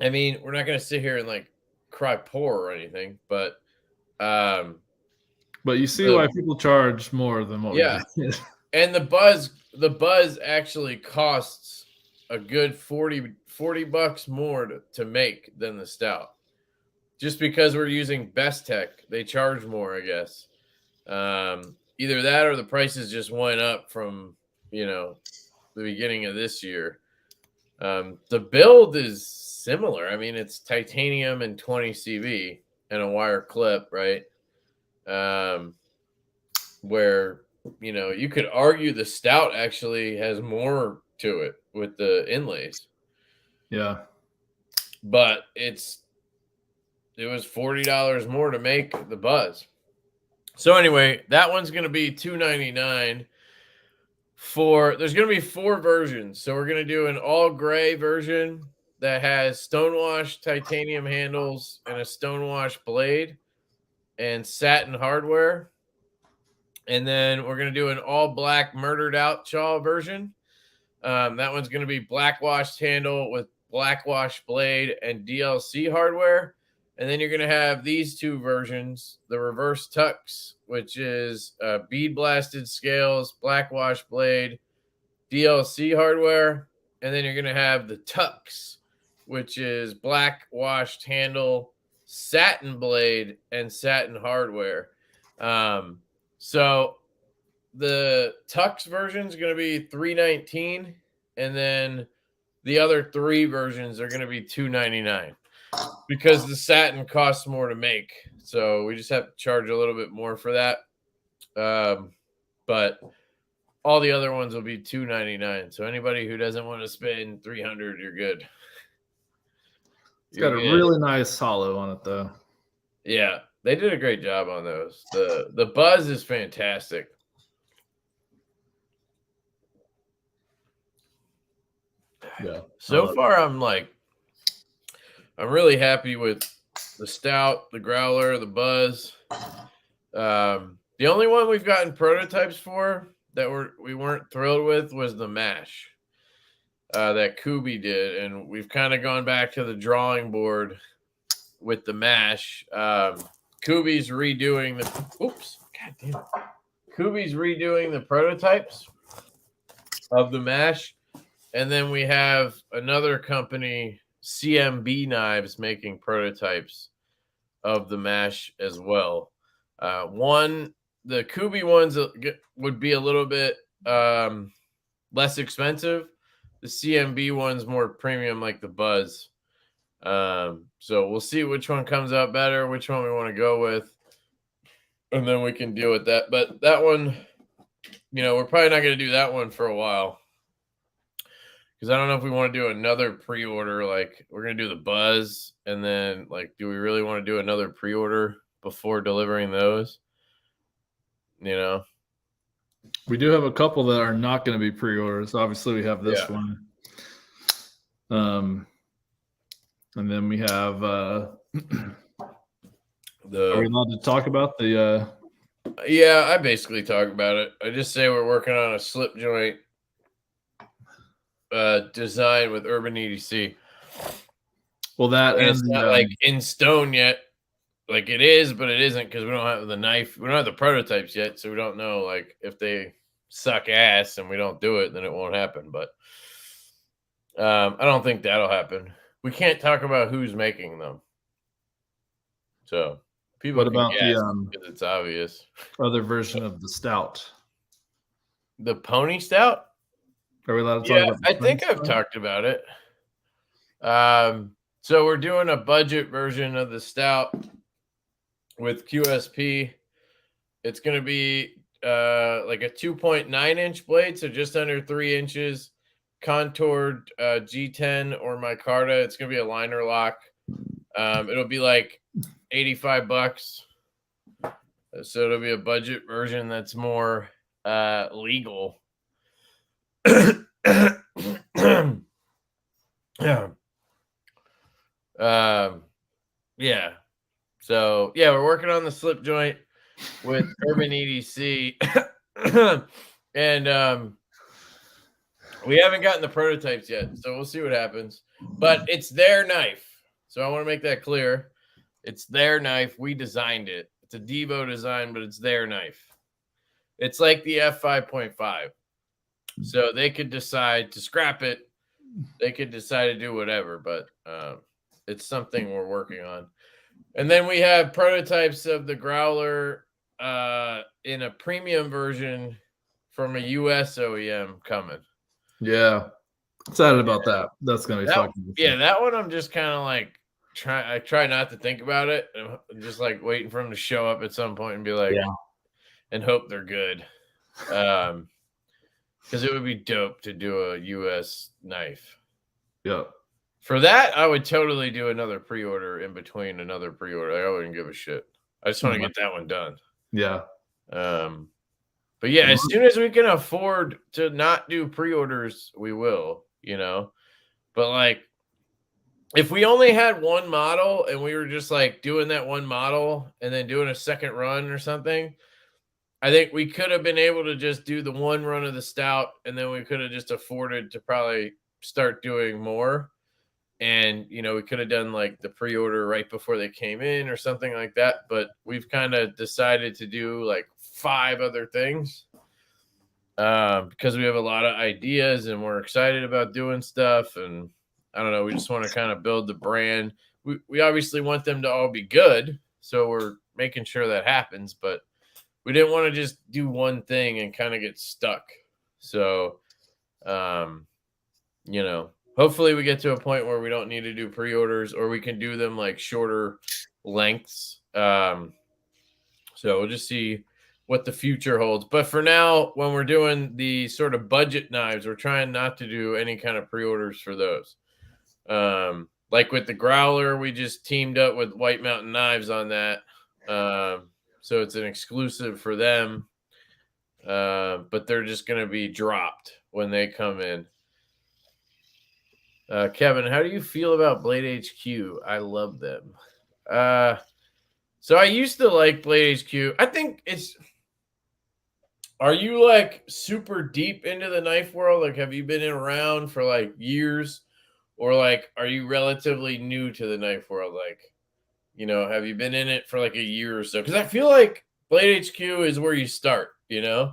mean, we're not gonna sit here and like cry poor or anything, but you see why people charge more than what we did. And the Buzz actually costs a good $40 more to make than the Stout. Just because we're using Best Tech, they charge more, I guess. Either that or the prices just went up from, the beginning of this year. The build is similar. I mean, it's titanium and 20 CV and a wire clip, right? Where, you could argue the Stout actually has more to it with the inlays. Yeah. But it was $40 more to make the Buzz. So anyway, that one's going to be $299 there's going to be 4 versions. So we're going to do an all gray version that has stonewashed titanium handles and a stonewashed blade and satin hardware. And then we're going to do an all black murdered out chaw version. That one's going to be black washed handle with black wash blade and DLC hardware. And then you're going to have these 2 versions, the reverse tux, which is bead blasted scales, black wash blade, DLC hardware. And then you're going to have the tux, which is black washed handle, satin blade, and satin hardware. So the tux version is going to be $319, and then the other 3 versions are going to be $299 because the satin costs more to make. So we just have to charge a little bit more for that. But all the other ones will be $299. So anybody who doesn't want to spend $300, you're good. It's got a really nice hollow on it, though. Yeah, they did a great job on those. The Buzz is fantastic. Yeah. So far, I'm really happy with the Stout, the Growler, the Buzz. The only one we've gotten prototypes for that we weren't thrilled with was the Mash that Kubi did, and we've kind of gone back to the drawing board with the Mash. Kubi's redoing the prototypes of the Mash, and then we have another company, CMB Knives, making prototypes of the Mash as well. The Kubi ones would be a little bit less expensive. The CMB one's more premium, like the Buzz. So we'll see which one comes out better, which one we want to go with, and then we can deal with that. But that one, we're probably not going to do that one for a while because I don't know if we want to do another pre-order. Like we're going to do the Buzz, and then do we really want to do another pre-order before delivering those? We do have a couple that are not going to be pre-orders. Obviously, we have this one. And then we have are we allowed to talk about the Yeah, I basically talk about it. I just say we're working on a slip joint design with Urban EDC. Well, that And and it's not like in stone yet. Like it is, but it isn't because we don't have the knife. We don't have the prototypes yet, so we don't know like if they suck ass and we don't do it, then it won't happen. But I don't think that'll happen. We can't talk about who's making them, so people what can about guess the because it's obvious. other version of the stout? The pony stout. Are we allowed to talk Yeah, about the I pony think I've stout? talked about it. So we're doing a budget version of the stout with QSP. It's going to be like a 2.9-inch blade, so just under 3 inches, contoured G10 or micarta. It's going to be a liner lock. It'll be like $85. So it'll be a budget version that's more legal. Yeah. Yeah. So yeah, we're working on the slip joint with Urban EDC, and we haven't gotten the prototypes yet, so we'll see what happens. But it's their knife, so I want to make that clear. It's their knife. We designed it. It's a Divo design, but it's their knife. It's like the F5.5, so they could decide to scrap it. They could decide to do whatever, but it's something we're working on. And then we have prototypes of the Growler in a premium version from a US OEM coming. Yeah, excited about that. That's gonna be fucking. Yeah, that one I'm just kind of like I try not to think about it. I'm just like waiting for them to show up at some point and be like, and hope they're good. Because it would be dope to do a US knife. Yeah. For that, I would totally do another pre-order in between another pre-order. Like, I wouldn't give a shit. I just want to get that one done. Yeah. But yeah, as soon as we can afford to not do pre-orders, we will, you know. But like if we only had one model and we were just like doing that one model and then doing a second run or something, I think we could have been able to just do the one run of the stout and then we could have just afforded to probably start doing more. And, you know, we could have done like the pre-order right before they came in or something like that. But we've kind of decided to do like 5 other things because we have a lot of ideas and we're excited about doing stuff. And I don't know, we just want to kind of build the brand. We obviously want them to all be good. So we're making sure that happens. But we didn't want to just do one thing and kind of get stuck. So, you know, hopefully we get to a point where we don't need to do pre-orders or we can do them like shorter lengths. So we'll just see what the future holds. But for now, when we're doing the sort of budget knives, we're trying not to do any kind of pre-orders for those. Like with the Growler, we just teamed up with White Mountain Knives on that. So it's an exclusive for them. But they're just going to be dropped when they come in. Kevin, how do you feel about Blade HQ? I love them. So I used to like Blade HQ. I think it's. Are you like super deep into the knife world? Like, have you been around for like years, or like, are you relatively new to the knife world? Like, you know, have you been in it for like a year or so? Because I feel like Blade HQ is where you start. You know.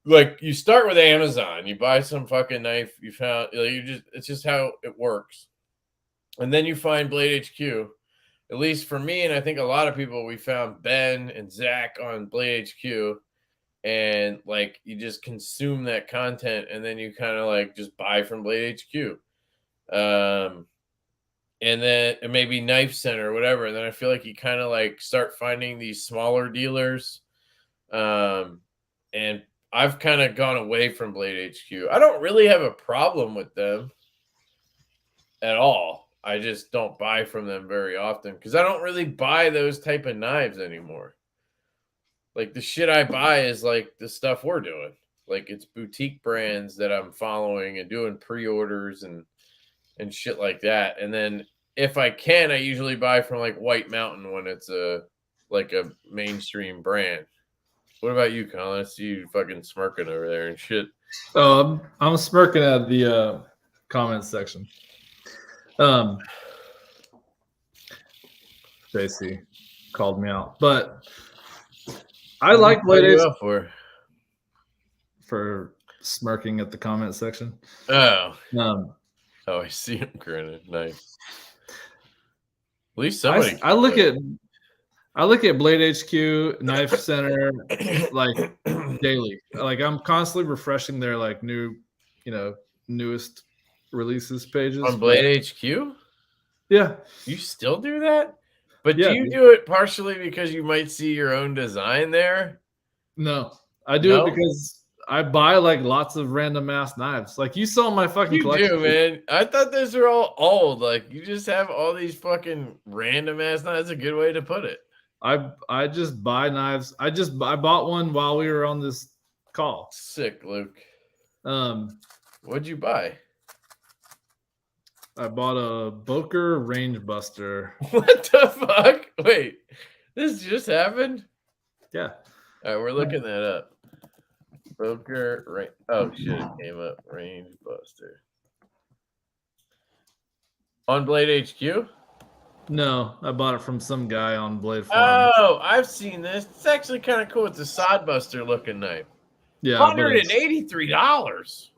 Like you start with Amazon, you buy some fucking knife you found, like it's just how it works. And then you find Blade HQ. At least for me, and I think a lot of people, we found Ben and Zach on Blade HQ, and like you just consume that content, and then you kind of like just buy from Blade HQ. And then maybe Knife Center or whatever. And then I feel like you kind of like start finding these smaller dealers. And I've kind of gone away from Blade HQ. I don't really have a problem with them at all. I just don't buy from them very often because I don't really buy those type of knives anymore. Like the shit I buy is like the stuff we're doing. Like it's boutique brands that I'm following and doing pre-orders and shit like that. And then if I can, I usually buy from like White Mountain when it's a like a mainstream brand. What about you, Colin? I see you fucking smirking over there and shit. Oh, I'm smirking at the comments section. Stacy called me out, but I like What Blade are you Ace up for smirking at the comment section. Oh, Um, I see him grinning. Nice. At least somebody. I look at Blade HQ, Knife Center, like daily. Like I'm constantly refreshing their like newest releases pages. on Blade HQ. Yeah, You still do that? But yeah. do you do it partially because you might see your own design there? No, I do No? it because I buy like lots of random ass knives. Like you saw my fucking You collection. do, man. I thought those were all old. Like you just have all these fucking random ass knives. That's a good way to put it. I just buy knives. I bought one while we were on this call. Sick, Luke. What'd you buy? I bought a Boker Range Buster. What the fuck? Wait, this just happened? Yeah. All right, we're looking that up. Boker range. Oh shit, it came up. Range Buster. On Blade HQ? No, I bought it from some guy on Blade Farm. Oh, I've seen this. It's actually kind of cool. It's a sod buster looking knife. Yeah, $183.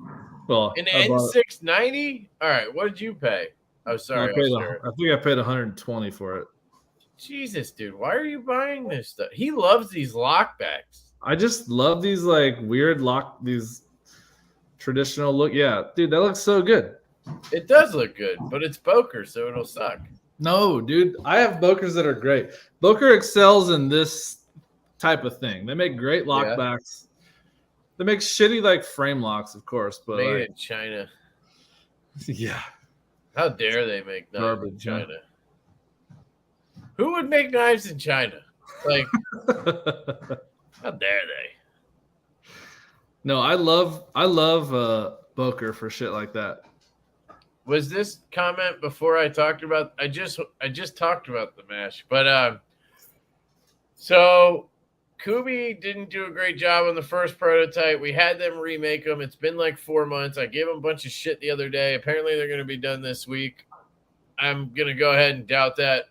Well, An N690? All right, what did you pay? Oh, sorry. I think I paid 120 for it. Jesus, dude, why are you buying this stuff? He loves these lockbacks. I just love these like weird these traditional look. Yeah, dude, that looks so good. It does look good, but it's Boker, so it'll suck. No, dude, I have Bokers that are great. Boker excels in this type of thing. They make great lockbacks. They make shitty like frame locks, of course, but made like, in China. Yeah. How dare they make knives in Garbage, China? Who would make knives in China? Like, how dare they? No, I love Boker for shit like that. Was this comment before I talked about? I just talked about the mash, but so Kubi didn't do a great job on the first prototype. We had them remake them. It's been like 4 months. I gave them a bunch of shit the other day. Apparently, they're going to be done this week. I'm going to go ahead and doubt that.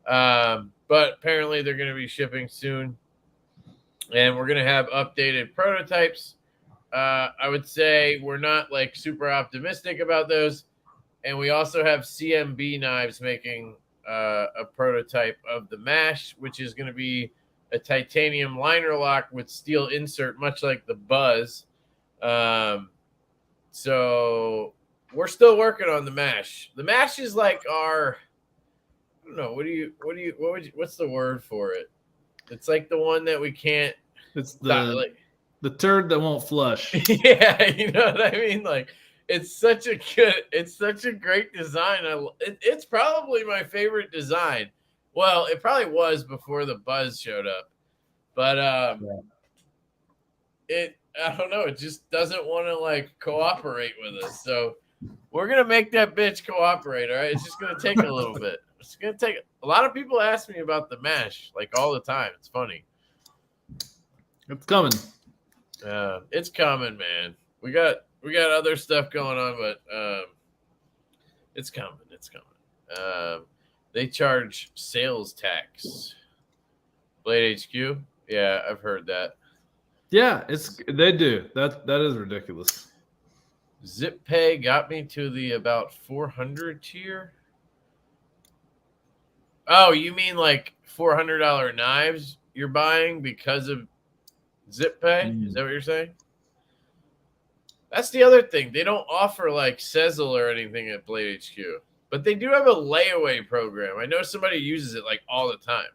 But apparently, they're going to be shipping soon. And we're going to have updated prototypes. I would say we're not like super optimistic about those. And we also have CMB knives making a prototype of the mash, which is going to be a titanium liner lock with steel insert, much like the Buzz. So we're still working on the mash. The mash is like our, I don't know. What's the word for it? It's like the one that we can't. It's the turd that won't flush. Yeah, you know what I mean? Like, it's such a great design. It's probably my favorite design. Well, it probably was before the Buzz showed up, but I don't know. It just doesn't want to like cooperate with us. So we're gonna make that bitch cooperate. All right, it's just gonna take a little bit. It's gonna take. A lot of people ask me about the mash like all the time. It's funny. It's coming. It's coming, man. We got other stuff going on, but it's coming. It's coming. They charge sales tax. Blade HQ? Yeah, I've heard that. Yeah, they do. That is ridiculous. Zip Pay got me to the about 400 tier. Oh, you mean like $400 knives you're buying because of Zip Pay? Is that what you're saying? That's the other thing. They don't offer like Sezzle or anything at Blade HQ, but they do have a layaway program. I know somebody uses it like all the time.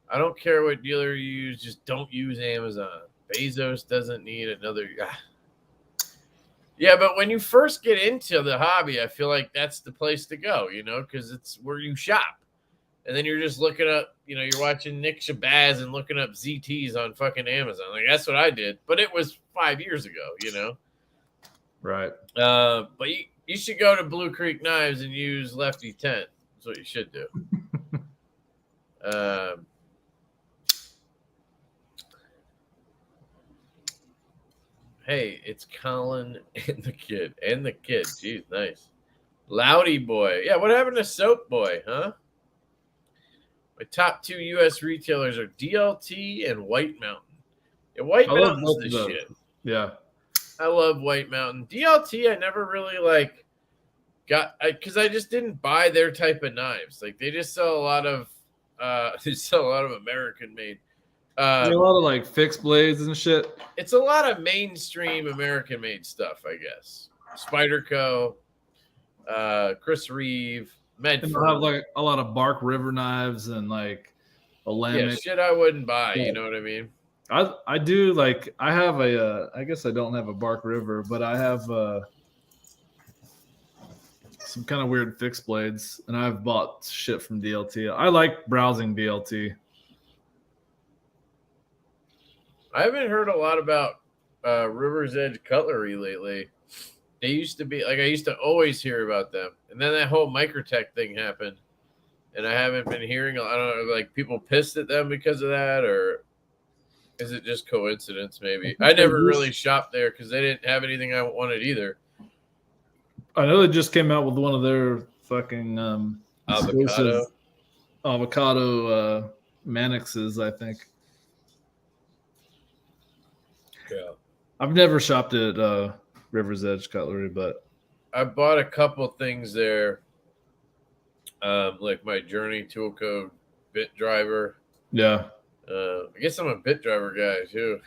I don't care what dealer you use, just don't use Amazon. Bezos doesn't need another. Yeah, but when you first get into the hobby, I feel like that's the place to go, because it's where you shop. And then you're just looking up, you're watching Nick Shabazz and looking up ZTs on fucking Amazon. Like, that's what I did. But it was 5 years ago, Right. But you should go to Blue Creek Knives and use Lefty 10. That's what you should do. Hey, it's Colin and the kid. And the kid. Jeez, nice. Loudy Boy. Yeah, what happened to Soap Boy, huh? My top 2 U.S. retailers are DLT and White Mountain. Yeah, White I love Mountain's both the of those. shit. Yeah. I love White Mountain. DLT, I never really like because I just didn't buy their type of knives. Like they just sell a lot of American made. A lot of like fixed blades and shit. It's a lot of mainstream American made stuff, I guess. Spyderco, Chris Reeve, And they'll have Medford. like a lot of Bark River knives and like a Yeah, Lamick. shit I wouldn't buy. Yeah. You know what I mean? I do like I have a I guess I don't have a Bark River, but I have some kind of weird fixed blades, and I've bought shit from DLT. I like browsing DLT. I haven't heard a lot about River's Edge Cutlery lately. They used to be like I used to always hear about them, and then that whole Microtech thing happened, and I haven't been hearing. I don't know, like people pissed at them because of that, or is it just coincidence? Maybe I never really shopped there because they didn't have anything I wanted either. I know they just came out with one of their fucking avocado Mannixes, I think. Yeah. I've never shopped at River's Edge Cutlery, but I bought a couple things there, like my Journey tool code bit driver. yeah, I guess I'm a bit driver guy too.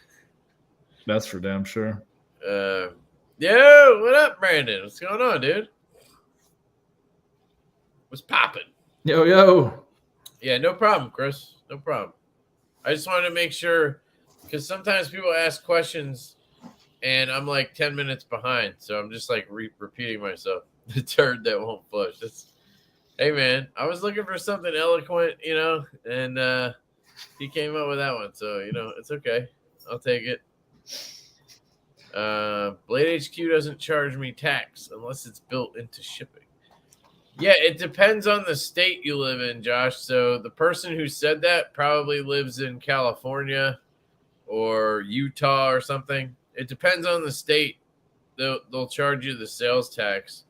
that's for damn sure. Yo, what up, Brandon? What's going on, dude? What's popping? Yo. Yeah, no problem, Chris. No problem. I just wanted to make sure because sometimes people ask questions and I'm like 10 minutes behind. So I'm just like repeating myself. The turd that won't flush. Hey, man, I was looking for something eloquent, and he came up with that one. So, it's okay. I'll take it. Blade HQ doesn't charge me tax unless it's built into shipping. Yeah, it depends on the state you live in, Josh. So the person who said that probably lives in California or Utah or something. It depends on the state. They'll charge you the sales tax.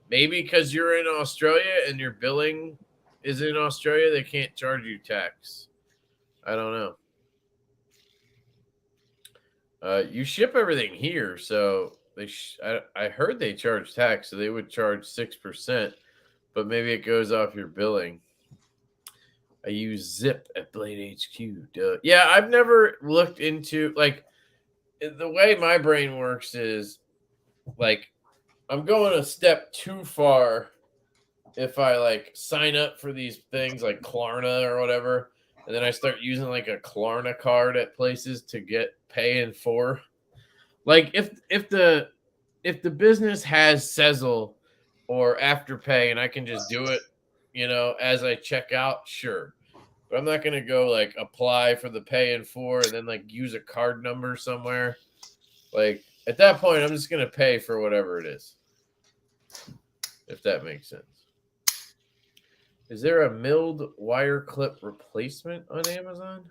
Maybe because you're in Australia and your billing is in Australia, they can't charge you tax. I don't know. You ship everything here, so I heard they charge tax, so they would charge 6%, but maybe it goes off your billing. I use Zip at Blade HQ. Duh. Yeah, I've never looked into like the way my brain works is like I'm going a step too far if I like sign up for these things like Klarna or whatever, and then I start using like a Klarna card at places to get paying for. Like if the business has Sezzle or Afterpay and I can just do it, as I check out, sure. But I'm not gonna go like apply for the pay in for and then like use a card number somewhere. Like at that point, I'm just gonna pay for whatever it is. If that makes sense. Is there a milled wire clip replacement on Amazon?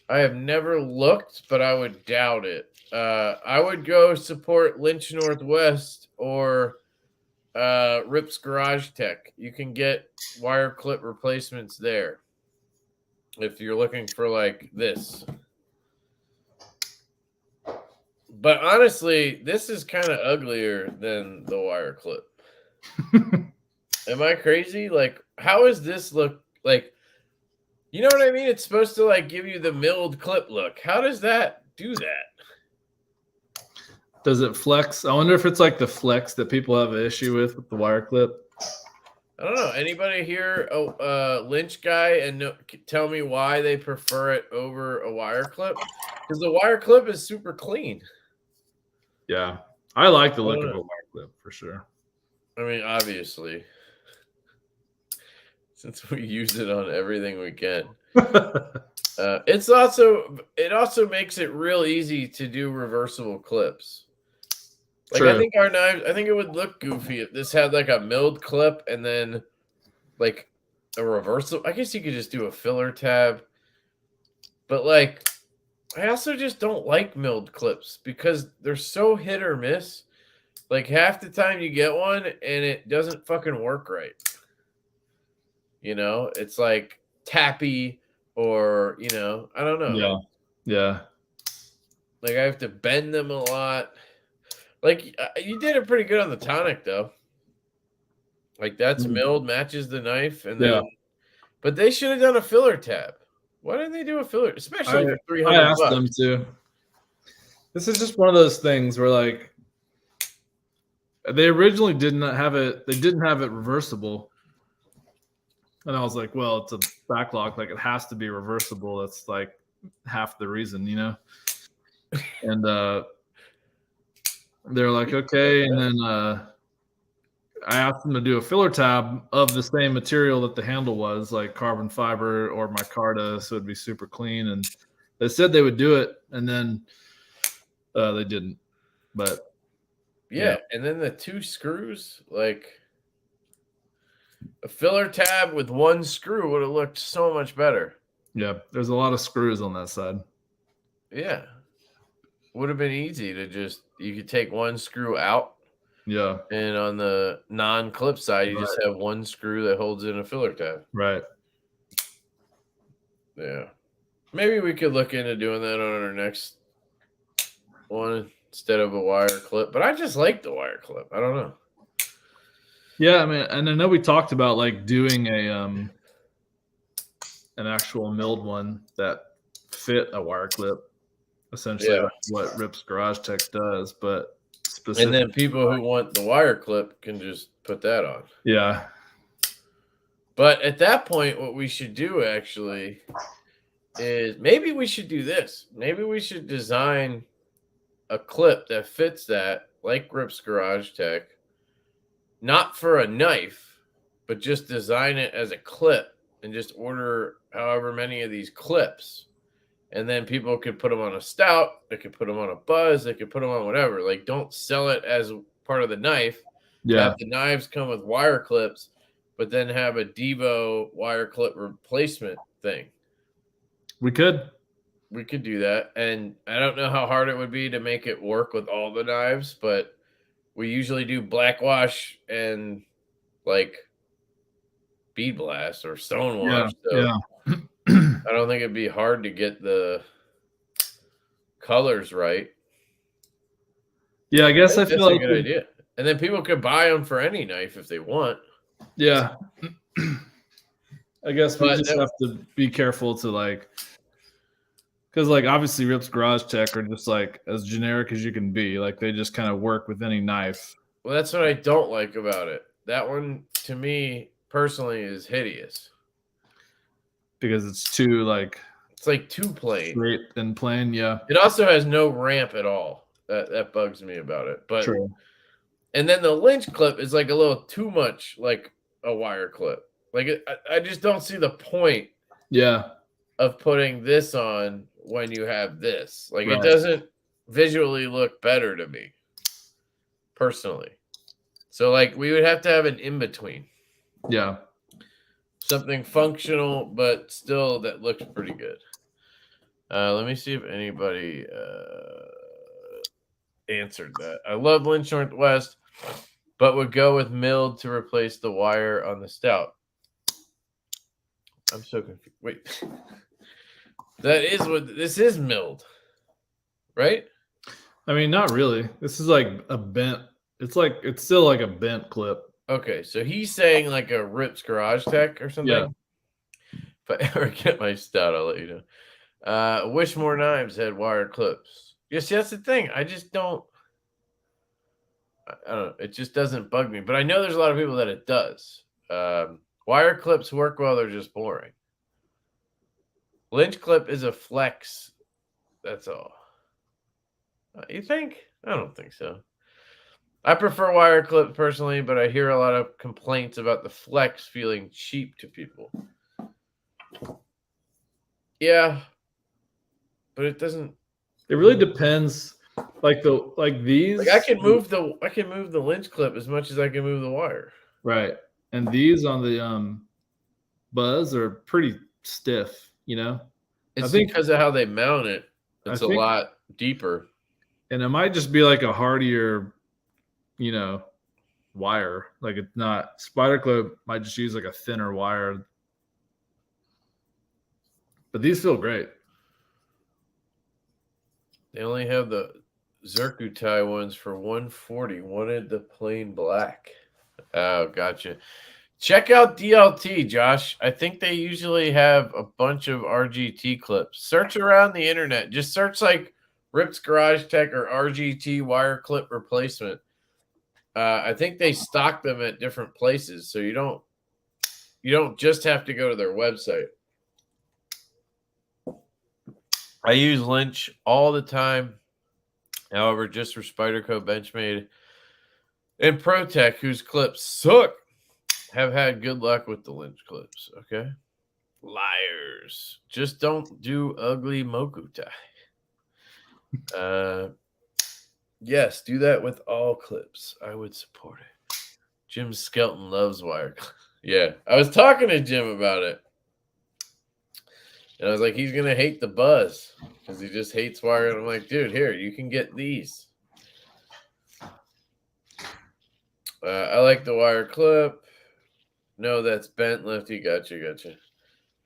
I have never looked, but I would doubt it. I would go support Lynch Northwest or Rip's Garage Tech. You can get wire clip replacements there if you're looking for like this. But honestly, this is kind of uglier than the wire clip. Am I crazy? Like, how does this look like? You know what I mean? It's supposed to like give you the milled clip look. How does that do that? Does it flex? I wonder if it's like the flex that people have an issue with the wire clip. I don't know. Anybody here a Lynch guy and tell me why they prefer it over a wire clip? Because the wire clip is super clean. Yeah, I like the look of a wire clip for sure. I mean, obviously, since we use it on everything we can. It also makes it real easy to do reversible clips. Like True. I think our knives, I think it would look goofy if this had like a milled clip and then like a reversal. I guess you could just do a filler tab, but like I also just don't like milled clips because they're so hit or miss. Like half the time you get one and it doesn't fucking work right. It's like tappy or, I don't know. Yeah. Yeah. Like I have to bend them a lot. Like you did it pretty good on the tonic though. Like that's milled, matches the knife, and then but they should have done a filler tab. Why didn't they do a filler, especially for $300? I asked them to. This is just one of those things where like they originally did not have it. They didn't have it reversible, and I was like, well, it's a backlog. Like it has to be reversible. That's like half the reason, And they're like, okay, and then I asked them to do a filler tab of the same material that the handle was, like carbon fiber or micarta, so it'd be super clean. And they said they would do it, and then they didn't. But yeah, and then the 2 screws, like a filler tab with 1 screw would have looked so much better. Yeah, there's a lot of screws on that side. Yeah, would have been easy to you could take 1 screw out. Yeah. And on the non-clip side, you just have 1 screw that holds in a filler tab. Right. Yeah. Maybe we could look into doing that on our next one instead of a wire clip. But I just like the wire clip. I don't know. Yeah, I mean, and I know we talked about like doing an actual milled one that fit a wire clip, essentially like what Rip's Garage Tech does, but and then people who want the wire clip can just put that on. Yeah. But at that point, what we should do actually is maybe we should do this. Maybe we should design a clip that fits that, like Rip's Garage Tech, not for a knife, but just design it as a clip and just order however many of these clips. And then people could put them on a stout. They could put them on a buzz. They could put them on whatever. Like, don't sell it as part of the knife. Yeah. Have the knives come with wire clips, but then have a Divo wire clip replacement thing. We could do that. And I don't know how hard it would be to make it work with all the knives, but we usually do black wash and like bead blast or stone wash. Yeah. I don't think it'd be hard to get the colors right. Yeah, I guess I feel like that's a good idea. And then people could buy them for any knife if they want. Yeah. I guess we just have to be careful to like, because like obviously Rip's Garage Tech are just like as generic as you can be. Like they just kind of work with any knife. Well, that's what I don't like about it. That one to me personally is hideous. Because it's too like it's like too plain. Straight and plain, yeah. It also has no ramp at all. That bugs me about it. But true. And then the Lynch clip is like a little too much like a wire clip. Like I just don't see the point. Yeah. Of putting this on when you have this. Like it doesn't visually look better to me. Personally. So like we would have to have an in-between. Yeah. Something functional, but still that looks pretty good. Let me see if anybody answered that. I love Lynch Northwest, but would go with milled to replace the wire on the stout. I'm so confused. Wait. That is what this is milled, right? I mean, not really. This is like a bent. It's still like a bent clip. Okay, so he's saying like a Rip's Garage Tech or something. Yeah. If I ever get my stout, I'll let you know. Wish more knives had wire clips. Yes, that's the thing. I just don't. I don't know. It just doesn't bug me. But I know there's a lot of people that it does. Wire clips work well. They're just boring. Lynch clip is a flex. That's all. You think? I don't think so. I prefer wire clip personally, but I hear a lot of complaints about the flex feeling cheap to people. Yeah, but it doesn't. It really depends. Like these. Like I can move the Lynch clip as much as I can move the wire. Right, and these on the buzz are pretty stiff. You know, It's because of how they mount it. It's a lot deeper. And it might just be like a hardier, wire. Like it's not spider clip might just use like a thinner wire. But these feel great. They only have the Zircutai ones for 140. Wanted the plain black. Oh, gotcha. Check out DLT, Josh. I think they usually have a bunch of RGT clips. Search around the internet. Just search like Rips Garage Tech or RGT wire clip replacement. I think they stock them at different places, so you don't just have to go to their website. I use Lynch all the time. However, just for Spyderco Benchmade and ProTech, whose clips suck, have had good luck with the Lynch clips. Okay, liars. Just don't do ugly Mokutai. Yes, do that with all clips. I would support it. Jim Skelton loves wire. Yeah, I was talking to Jim about it. And I was like, he's going to hate the buzz because he just hates wire. And I'm like, dude, here, you can get these. I like the wire clip. No, that's bent, Lefty. Gotcha.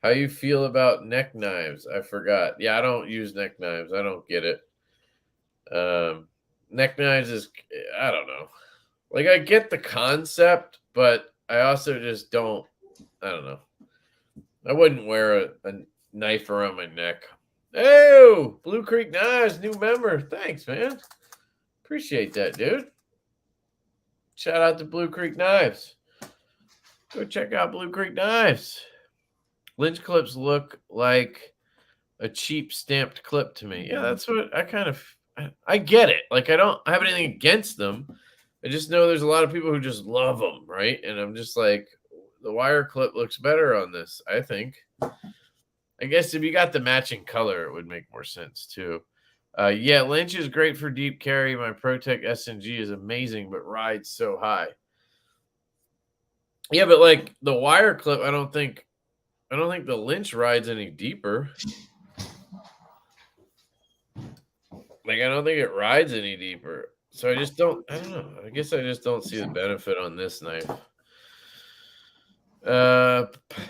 How you feel about neck knives? I forgot. Yeah, I don't use neck knives. I don't get it. Neck knives is, I don't know. Like, I get the concept, but I also just don't, I don't know. I wouldn't wear a knife around my neck. Oh, Blue Creek Knives, new member. Thanks, man. Appreciate that, dude. Shout out to Blue Creek Knives. Go check out Blue Creek Knives. Lynch clips look like a cheap stamped clip to me. Yeah, that's what I get it. Like, I don't have anything against them. I just know there's a lot of people who just love them, right? And I'm just like, the wire clip looks better on this, I think. I guess if you got the matching color, it would make more sense too. Yeah, Lynch is great for deep carry. My ProTech SNG is amazing, but rides so high. Yeah, but like the wire clip, I don't think the Lynch rides any deeper. Like, I don't think it rides any deeper. So I don't know. I guess I just don't see the benefit on this knife.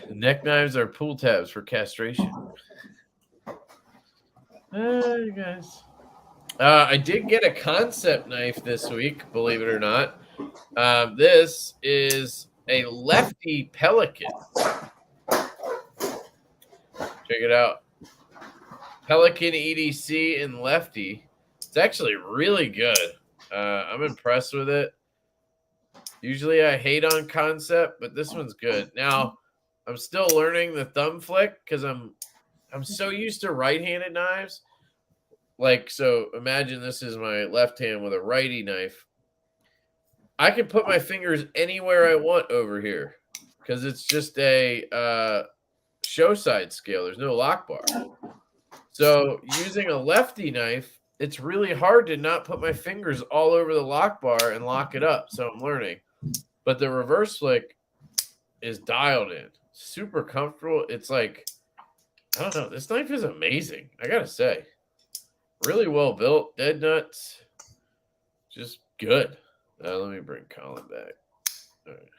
Neck knives are pull tabs for castration. You guys. I did get a concept knife this week, believe it or not. This is a Lefty Pelican. Check it out. Pelican EDC and Lefty. It's actually really good. I'm impressed with it. Usually I hate on concept, but this one's good. Now, I'm still learning the thumb flick because I'm so used to right-handed knives. Like, so imagine this is my left hand with a righty knife. I can put my fingers anywhere I want over here because it's just a show side scale. There's no lock bar. So using a lefty knife, it's really hard to not put my fingers all over the lock bar and lock it up. So I'm learning. But the reverse flick is dialed in. Super comfortable. It's like, I don't know. This knife is amazing. I got to say. Really well built. Dead nuts. Just good. Let me bring Colin back. All right.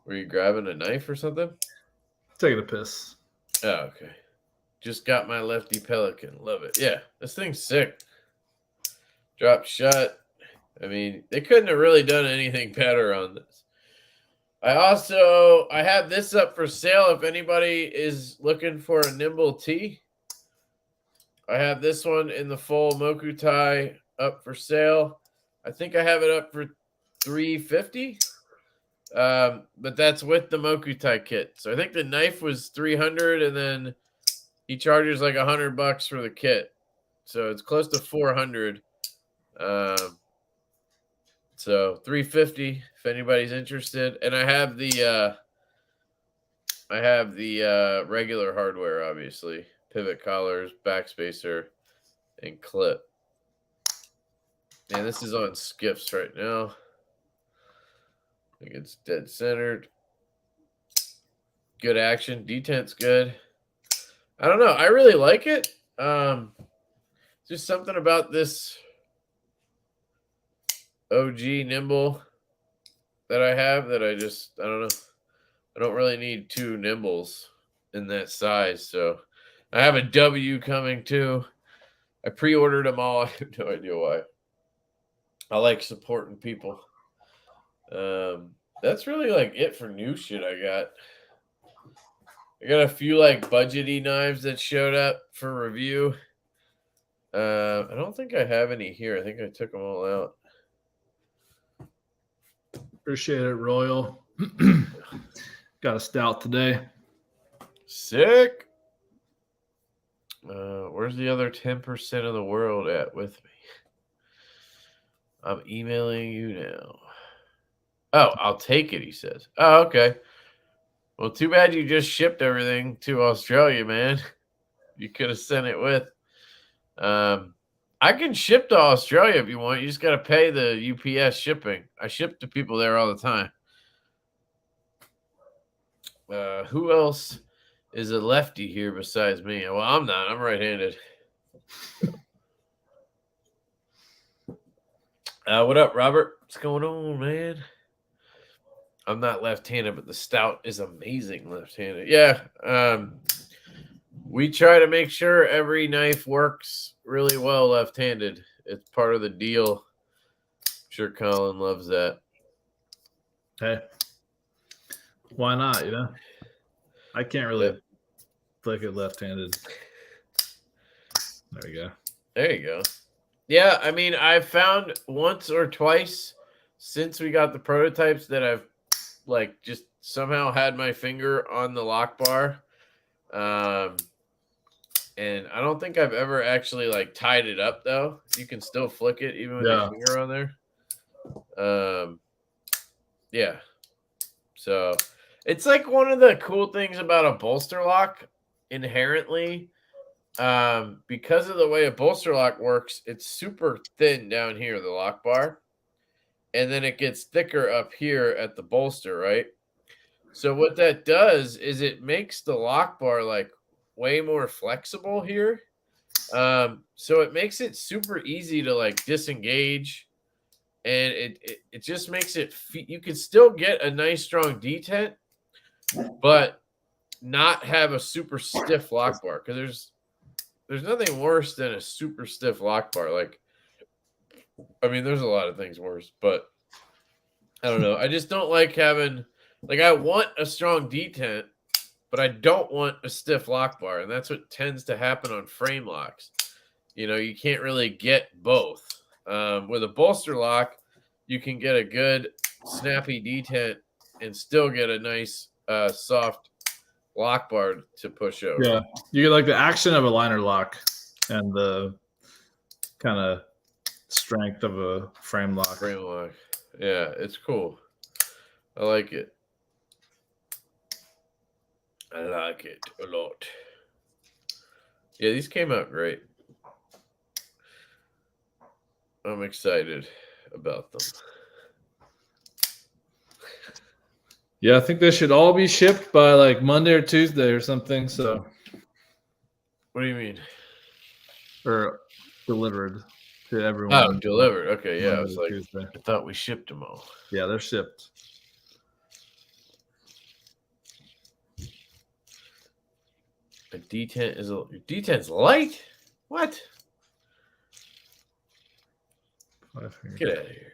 Were you grabbing a knife or something? Taking a piss. Oh, okay. Just got my Lefty Pelican. Love it. Yeah, this thing's sick. Drop shut. I mean, they couldn't have really done anything better on this. I have this up for sale if anybody is looking for a nimble tee. I have this one in the full Mokutai up for sale. I think I have it up for $350. But that's with the Mokutai kit. So I think the knife was $300 and then he charges like $100 for the kit. So it's close to $400. So $350 if anybody's interested. And I have the regular hardware, obviously. Pivot collars, backspacer, and clip. And this is on skiffs right now. I think it's dead centered. Good action. Detent's good. I don't know. I really like it. Just something about this OG nimble that I have that I don't know. I don't really need two nimbles in that size. So I have a W coming too. I pre-ordered them all. I have no idea why. I like supporting people. That's really like it for new shit I got. I got a few like budgety knives that showed up for review. I don't think I have any here. I think I took them all out. Appreciate it, Royal. Got a stout today. Sick. Where's the other 10% of the world at with me? I'm emailing you now. Oh, I'll take it, he says. Oh, okay. Well, too bad you just shipped everything to Australia, man. You could have sent it with. I can ship to Australia if you want. You just got to pay the UPS shipping. I ship to people there all the time. Who else is a lefty here besides me? Well, I'm not. I'm right-handed. What up, Robert? What's going on, man? I'm not left-handed, but the stout is amazing left-handed. Yeah. We try to make sure every knife works really well left-handed. It's part of the deal. I'm sure Colin loves that. Hey, why not? You know, I can't really flick it left-handed. There you go. There you go. Yeah, I mean, I've found once or twice since we got the prototypes that I've like just somehow had my finger on the lock bar. And I don't think I've ever actually like tied it up though. You can still flick it even with your finger on there. Yeah. So it's like one of the cool things about a bolster lock inherently. Because of the way a bolster lock works, it's super thin down here, the lock bar. And then it gets thicker up here at the bolster, right? So what that does is it makes the lock bar like way more flexible here. So it makes it super easy to like disengage, and it just makes it you can still get a nice strong detent, but not have a super stiff lock bar, because there's nothing worse than a super stiff lock bar. Like, I mean, there's a lot of things worse, but I don't know. I just don't like having, like, I want a strong detent, but I don't want a stiff lock bar. And that's what tends to happen on frame locks. You know, you can't really get both. With a bolster lock, you can get a good snappy detent and still get a nice soft lock bar to push over. Yeah, you get like the action of a liner lock and the kind of strength of a frame lock. Frame lock. Yeah, it's cool. I like it. I like it a lot. Yeah, these came out great. I'm excited about them. Yeah, I think they should all be shipped by like Monday or Tuesday or something. So, what do you mean? Or delivered to everyone. Oh, delivered. Okay, yeah. Monday I was like, Tuesday. I thought we shipped them all. Yeah, they're shipped. A detent is your detent's light? What? Get out of here.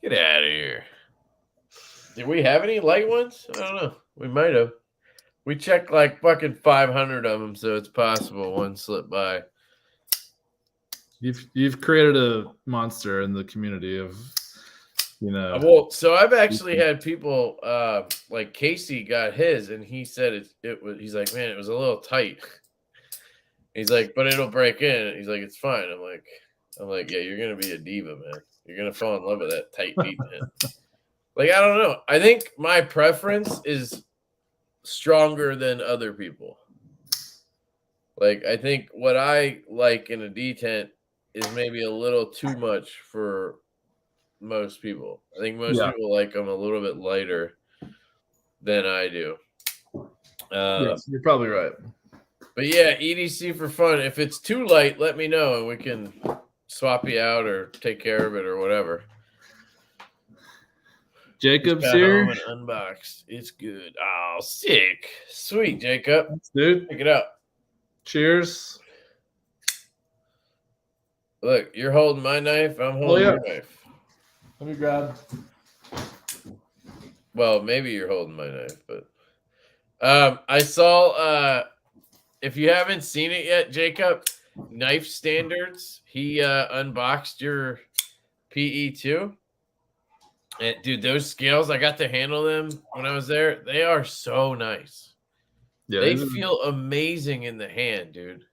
Get out of here. Did we have any light ones? I don't know. We might have. We checked like fucking 500 of them, so it's possible one slipped by. You've created a monster in the community of, you know. Well, so I've actually had people like Casey got his, and he said it was. He's like, man, it was a little tight. He's like, but it'll break in. He's like, it's fine. I'm like, yeah, you're gonna be a diva, man. You're gonna fall in love with that tight beat, man. Like, I don't know. I think my preference is stronger than other people. Like, I think what I like in a detent is maybe a little too much for most people. I think most people like them a little bit lighter than I do. Yes, you're probably right. But yeah, EDC for fun. If it's too light, let me know and we can swap you out or take care of it or whatever. Jacob's Just got here. home and unboxed. It's good. Oh, sick. Sweet, Jacob. Thanks, dude. Pick it up. Cheers. Look, you're holding my knife. I'm holding your knife. Let me grab. Well, maybe you're holding my knife, but I saw if you haven't seen it yet, Jacob, Knife Standards, he unboxed your PE2. And dude, those scales, I got to handle them when I was there. They are so nice. Yeah, they feel amazing in the hand, dude.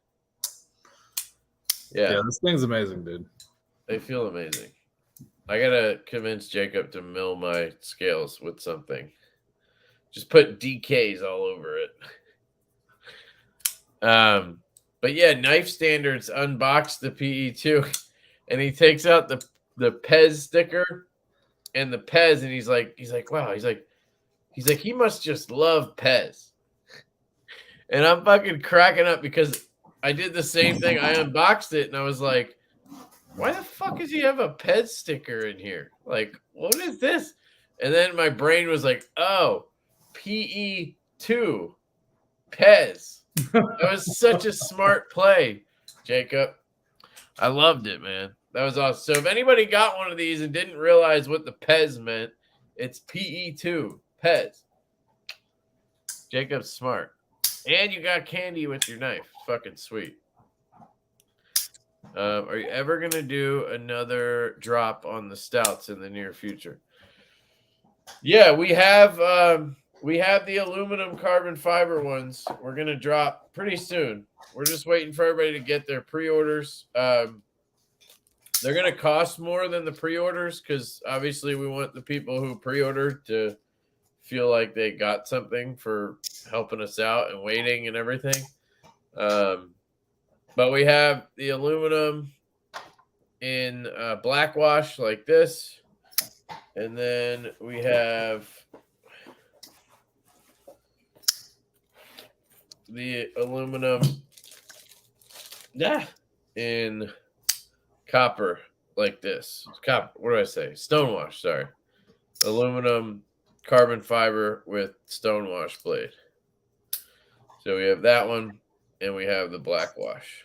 Yeah, this thing's amazing, dude. They feel amazing. I gotta convince Jacob to mill my scales with something. Just put DKs all over it. But yeah, Knife Standards unboxed the PE2, and he takes out the Pez sticker and the Pez, and he's like, wow, he's like, he must just love Pez. And I'm fucking cracking up because I did the same thing. I unboxed it and I was like, why the fuck does he have a Pez sticker in here? Like, what is this? And then my brain was like, oh, PE2 Pez. That was such a smart play, Jacob. I loved it, man. That was awesome. So if anybody got one of these and didn't realize what the Pez meant, it's PE2 Pez. Jacob's smart. And you got candy with your knife. Fucking sweet. Are you ever going to do another drop on the Stouts in the near future? Yeah, we have the aluminum carbon fiber ones. We're going to drop pretty soon. We're just waiting for everybody to get their pre-orders. They're going to cost more than the pre-orders because obviously we want the people who pre-ordered to feel like they got something for helping us out and waiting and everything. But we have the aluminum in black wash like this. And then we have the aluminum in copper like this. Copper, what do I say? Stonewash, sorry. Aluminum carbon fiber with stonewash blade. So we have that one and we have the black wash.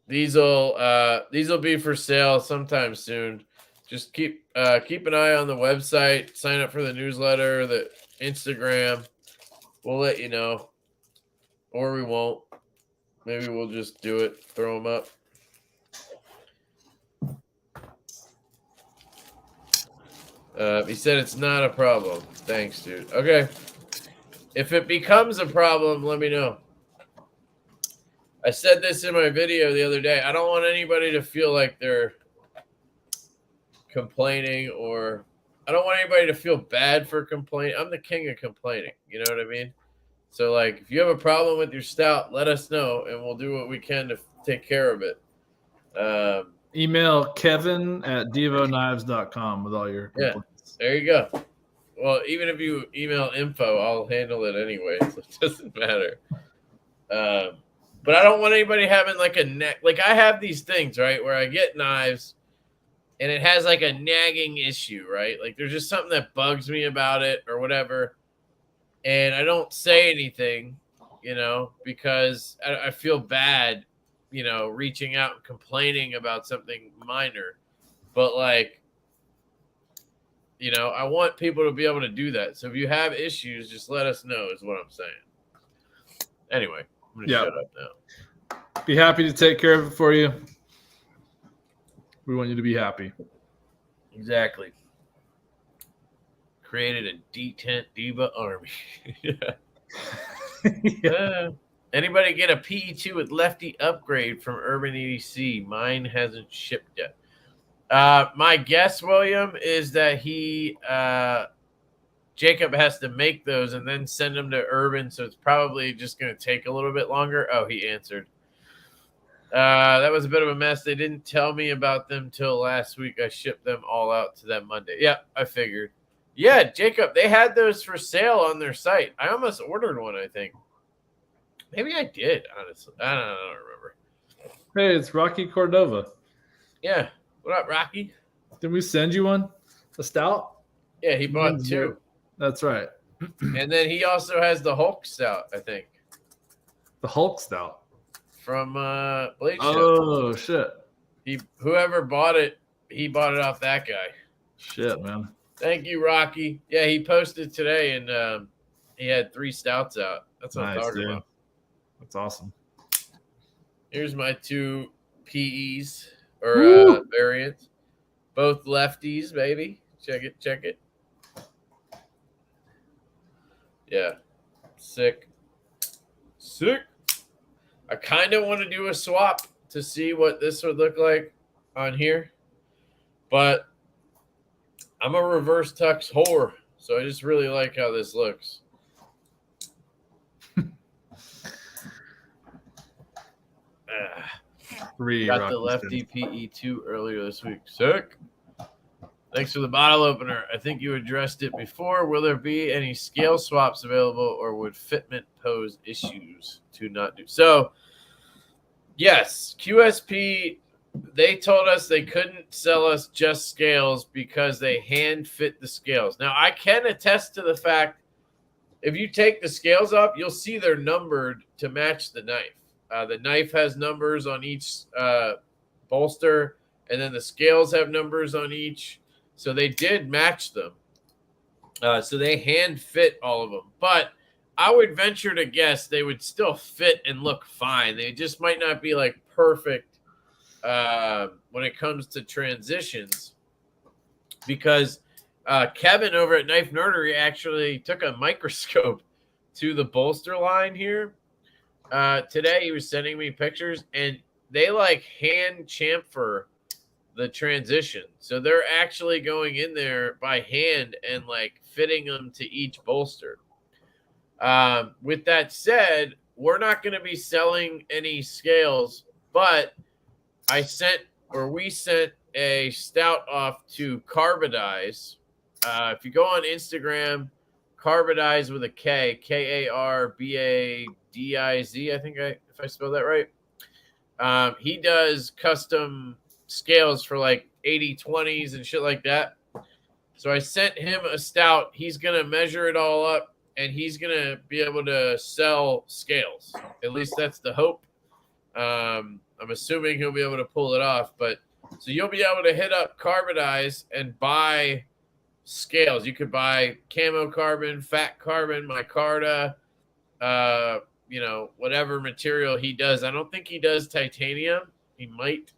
These will be for sale sometime soon. Just keep an eye on the website, sign up for the newsletter, the Instagram. We'll let you know. Or we won't. Maybe we'll just do it, throw them up. He said it's not a problem. Thanks, dude. Okay. If it becomes a problem, let me know. I said this in my video the other day. I don't want anybody to feel like they're complaining, or I don't want anybody to feel bad for complaining. I'm the king of complaining. You know what I mean? So, like, if you have a problem with your stout, let us know, and we'll do what we can to take care of it. Email kevin@divoknives.com with all your complaints. There you go. Well, even if you email info, I'll handle it anyway, so it doesn't matter. But I don't want anybody having like a neck. Like, I have these things, right, where I get knives and it has like a nagging issue, right? Like, there's just something that bugs me about it or whatever. And I don't say anything, you know, because I feel bad, you know, reaching out and complaining about something minor. But, like, you know, I want people to be able to do that. So if you have issues, just let us know is what I'm saying. Anyway, I'm going to shut up now. Be happy to take care of it for you. We want you to be happy. Exactly. Created a D-Tent Diva army. Anybody get a PE2 with Lefty upgrade from Urban EDC? Mine hasn't shipped yet. My guess, William, is that Jacob has to make those and then send them to Urban, so it's probably just going to take a little bit longer. Oh, he answered. That was a bit of a mess. They didn't tell me about them till last week. I shipped them all out to them Monday. Yeah, I figured. Yeah, Jacob, they had those for sale on their site. I almost ordered one, I think. Maybe I did, honestly. I don't remember. Hey, it's Rocky Cordova. Yeah. What up, Rocky? Did we send you one? A stout? Yeah, he bought 2. That's right. And then he also has the Hulk stout, I think. The Hulk stout. From Blade Show. Oh, shit. Whoever bought it, he bought it off that guy. Shit, man. Thank you, Rocky. Yeah, he posted today, and he had 3 stouts out. That's what I'm talking about. That's awesome. Here's my 2 PEs or variants. Both lefties, baby. Check it. Yeah. Sick. I kind of want to do a swap to see what this would look like on here. But I'm a reverse tux whore, so I just really like how this looks. Got the Lefty PE2 earlier this week. Sick. Thanks for the bottle opener. I think you addressed it before. Will there be any scale swaps available, or would fitment pose issues to not do so? Yes, QSP, they told us they couldn't sell us just scales because they hand fit the scales. Now, I can attest to the fact if you take the scales up, you'll see they're numbered to match the knife. The knife has numbers on each bolster, and then the scales have numbers on each. So they did match them. So they hand fit all of them. But I would venture to guess they would still fit and look fine. They just might not be like perfect when it comes to transitions. Because Kevin over at Knife Nerdery actually took a microscope to the bolster line here. Today he was sending me pictures, and they like hand chamfer the transition. So they're actually going in there by hand and like fitting them to each bolster. With that said, we're not going to be selling any scales, but we sent a stout off to Carbadize. If you go on Instagram, Carbadize with a K, Karbadiz, I think if I spell that right. He does custom scales for like 80/20s and shit like that. So I sent him a stout. He's going to measure it all up, and he's going to be able to sell scales. At least that's the hope. I'm assuming he'll be able to pull it off. But so you'll be able to hit up Carbadize and buy scales. You could buy camo carbon, fat carbon, micarta, whatever material he does. I don't think he does titanium. He might.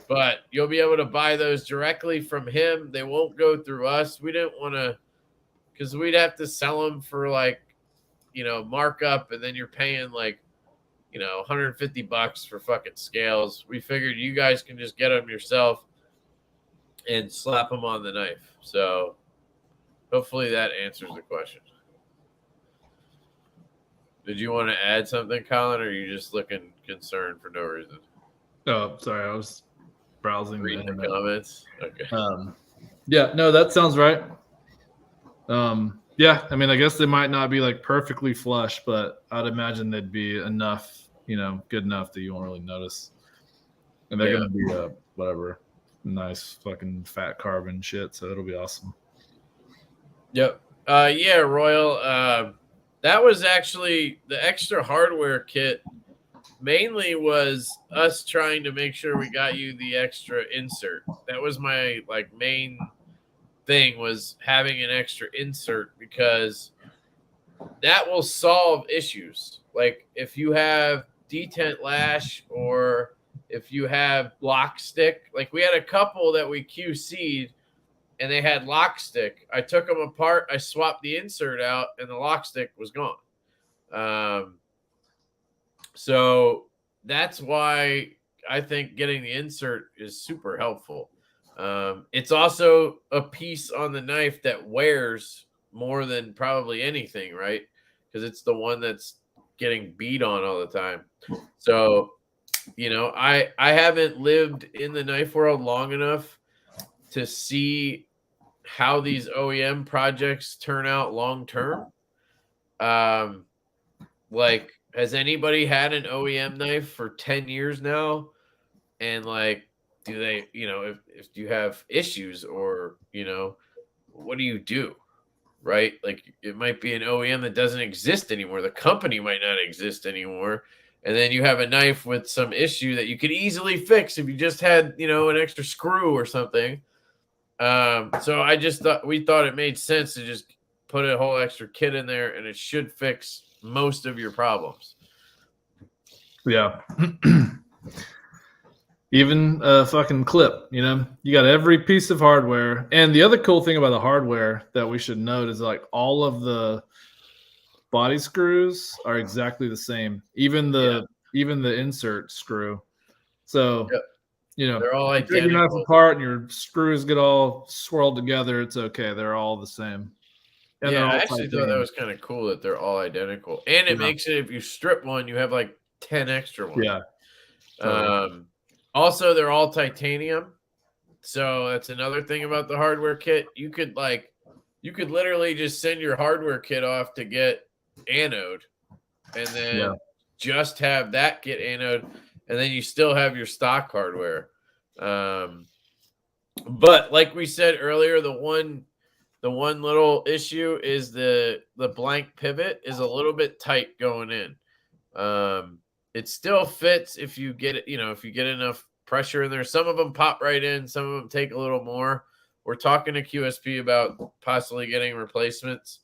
But you'll be able to buy those directly from him. They won't go through us. We didn't want to, because we'd have to sell them for like, markup, and then you're paying like, $150 for fucking scales. We figured you guys can just get them yourself and slap them on the knife. So hopefully that answers the question. Did you want to add something, Colin, or are you just looking concerned for no reason? Oh, sorry. I was browsing reading the comments. Okay. Yeah, no, that sounds right. Yeah, I mean, I guess they might not be like perfectly flush, but I'd imagine they'd be enough, good enough that you won't really notice. And they're going to be whatever, nice fucking fat carbon shit, so it'll be awesome. Yep. Yeah, Royal. That was actually the extra hardware kit. Mainly was us trying to make sure we got you the extra insert. That was my main thing, was having an extra insert, because that will solve issues. Like if you have detent lash, or if you have lock stick, like we had a couple that we QC'd and they had lock stick. I took them apart, I swapped the insert out, and the lock stick was gone. So that's why I think getting the insert is super helpful. It's also a piece on the knife that wears more than probably anything, right? Because it's the one that's getting beat on all the time. So, I haven't lived in the knife world long enough to see how these OEM projects turn out long term. like, has anybody had an OEM knife for 10 years now? And like, do they, if you have issues or, what do you do? Right? Like, it might be an OEM that doesn't exist anymore. The company might not exist anymore. And then you have a knife with some issue that you could easily fix if you just had, an extra screw or something. So we thought it made sense to just put a whole extra kit in there, and it should fix most of your problems. Yeah. Even a fucking clip, you got every piece of hardware. And the other cool thing about the hardware that we should note is like all of the body screws are exactly the same. Even the insert screw. So, they're all you take your knife identical. apart and your screws get all swirled together. It's okay. They're all the same. And Yeah, they're all I actually thought that titanium. was kind of cool that they're all identical. And it makes it, if you strip one, you have like 10 extra ones. Yeah. Totally. Also, they're all titanium. So that's another thing about the hardware kit. You could literally just send your hardware kit off to get anode, and then just have that get anode, and then you still have your stock hardware. But like we said earlier, the one little issue is the blank pivot is a little bit tight going in. It still fits if you get it, if you get enough pressure in there. Some of them pop right in, some of them take a little more. We're talking to QSP about possibly getting replacements.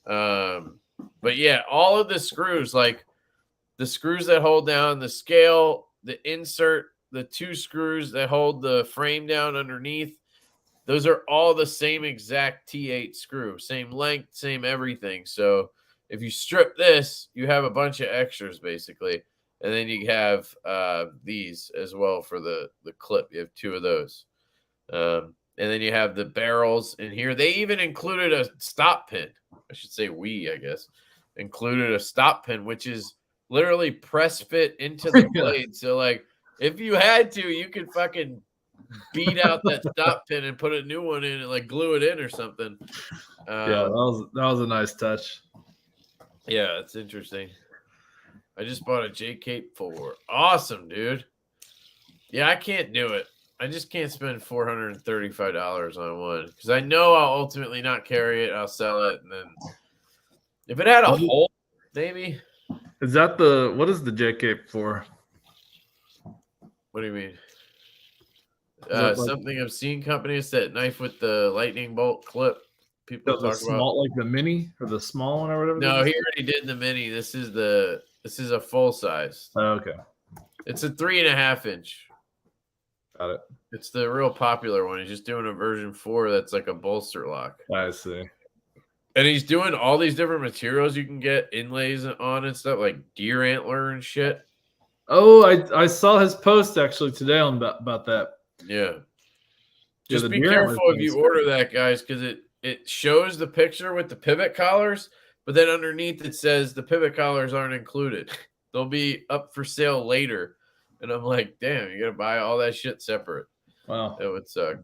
But yeah, all of the screws, like the screws that hold down the scale, the insert, the two screws that hold the frame down underneath, those are all the same exact T8 screw, same length, same everything. So if you strip this, you have a bunch of extras basically. And then you have these as well for the clip. You have two of those. And then you have the barrels in here. They even included a stop pin. I should say I guess, included a stop pin, which is literally press fit into the blade. So like if you had to, you could fucking beat out that stop pin and put a new one in and like glue it in or something. That was a nice touch. Yeah, it's interesting. I just bought a J Cape 4. Awesome, dude. Yeah, I can't do it. I just can't spend $435 on one because I know I'll ultimately not carry it. I'll sell it, and then if it had a hole, maybe. Is that what is the J Cape for? What do you mean? Something obscene companies, that knife with the lightning bolt clip. People talk about like the mini or the small one or whatever. No, he already did the mini. This is a full size. Oh, okay. It's a 3.5 inch. Got it. It's the real popular one. He's just doing a version 4 that's like a bolster lock. I see. And he's doing all these different materials you can get inlays on and stuff, like deer antler and shit. Oh, I saw his post actually today on about that. Yeah. Just be careful if you order that, guys, because it shows the picture with the pivot collars, but then underneath it says the pivot collars aren't included. They'll be up for sale later. And I'm like, damn, you got to buy all that shit separate. Wow. That would suck.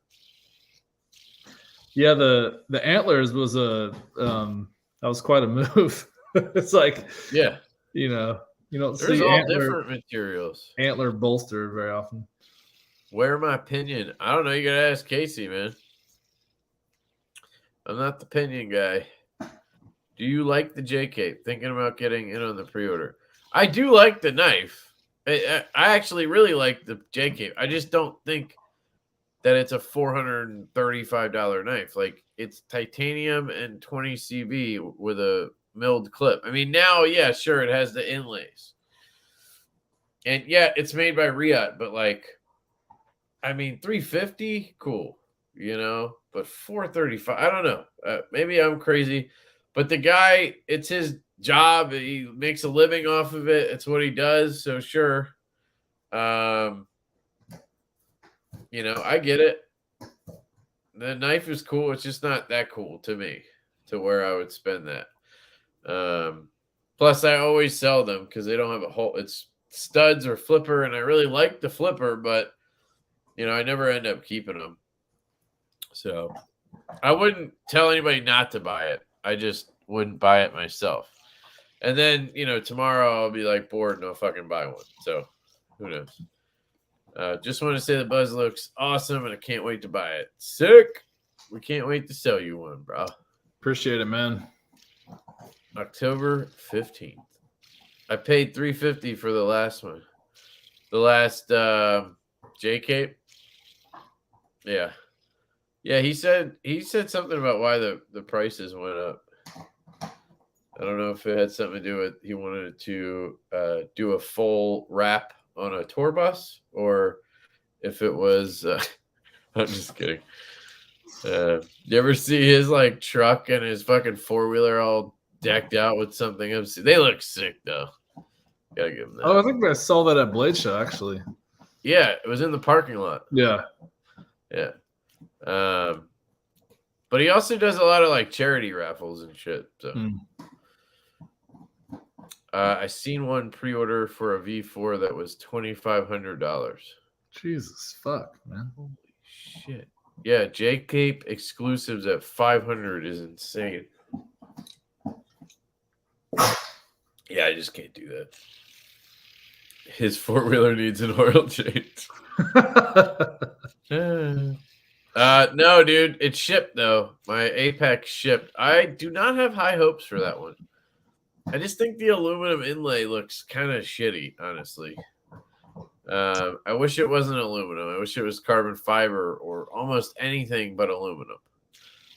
Yeah, the antlers was that was quite a move. It's like, yeah, you don't There's see all different materials. Antler bolster very often. Where my opinion? I don't know. You gotta ask Casey, man. I'm not the pinion guy. Do you like the J Cape? Thinking about getting in on the pre-order. I do like the knife. I actually really like the J Cape. I just don't think that it's a $435 knife. Like, it's titanium and 20 CV with a milled clip. I mean, now, yeah, sure, it has the inlays. And yeah, it's made by Riot, but like, I mean, 350, cool, but 435, I don't know. Maybe I'm crazy, but the guy, it's his job. He makes a living off of it. It's what he does. So sure. I get it. The knife is cool. It's just not that cool to me to where I would spend that. Plus I always sell them because they don't have a hole. It's studs or flipper. And I really like the flipper, but I never end up keeping them. So I wouldn't tell anybody not to buy it. I just wouldn't buy it myself. And then, tomorrow I'll be like bored and I'll fucking buy one. So who knows? Just want to say the Buzz looks awesome and I can't wait to buy it. Sick. We can't wait to sell you one, bro. Appreciate it, man. October 15th. I paid $350 for the last one. The last J Cape. Yeah. Yeah, he said something about why the prices went up. I don't know if it had something to do with he wanted to do a full wrap on a tour bus or if it was I'm just kidding. You ever see his like truck and his fucking 4-wheeler all decked out with something? They look sick though. Gotta give him that. Oh, I think I saw that at Blade Show actually. Yeah, it was in the parking lot. Yeah. Yeah. But he also does a lot of like charity raffles and shit. So I seen one pre-order for a V4 that was $2,500. Jesus fuck, man. Holy shit. Yeah, J Cape exclusives at 500 is insane. Yeah, I just can't do that. His 4-wheeler needs an oil change. No, dude, it's shipped though. My Apex shipped. I do not have high hopes for that one. I just think the aluminum inlay looks kind of shitty, honestly. I wish it wasn't aluminum. I wish it was carbon fiber or almost anything but aluminum.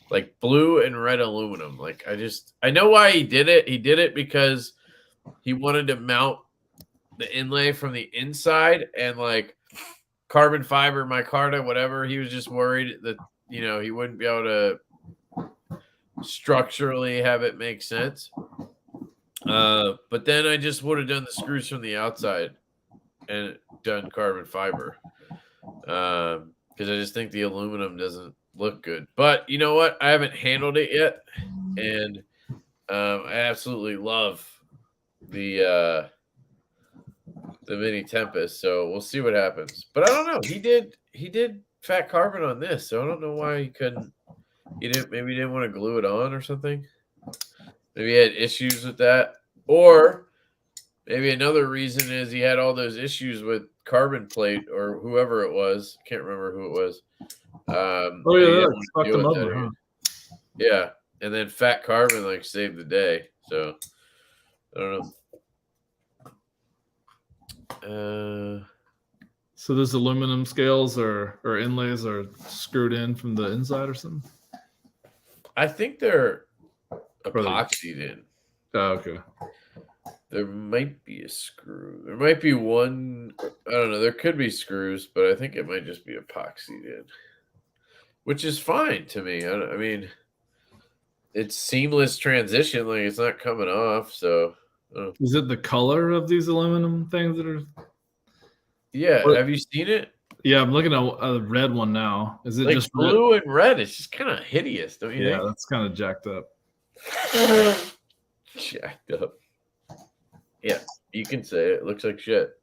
Like blue and red aluminum. Like I know why he did it. He did it because he wanted to mount the inlay from the inside and like carbon fiber, micarta, whatever. He was just worried that, he wouldn't be able to structurally have it make sense. But then I just would have done the screws from the outside and done carbon fiber. Because I just think the aluminum doesn't look good. But you know what? I haven't handled it yet. And I absolutely love the Mini Tempest. So we'll see what happens. But I don't know. He did fat carbon on this. So I don't know why he couldn't. Maybe he didn't want to glue it on or something. Maybe he had issues with that. Or maybe another reason is he had all those issues with carbon plate or whoever it was. Can't remember who it was. Fucked him over, huh? Yeah. And then fat carbon like saved the day. So I don't know. So those aluminum scales or inlays are screwed in from the inside or something? I think they're epoxied in. Oh, okay. There might be a screw. There might be one. I don't know. There could be screws, but I think it might just be epoxied in, which is fine to me. I mean, it's seamless transition. Like it's not coming off. So, is it the color of these aluminum things that are? Yeah. Have you seen it? Yeah, I'm looking at a red one now. Is it like just blue and red? It's just kind of hideous, don't you think? Yeah, that's kind of jacked up. Jacked up. Yeah, you can say it. It looks like shit.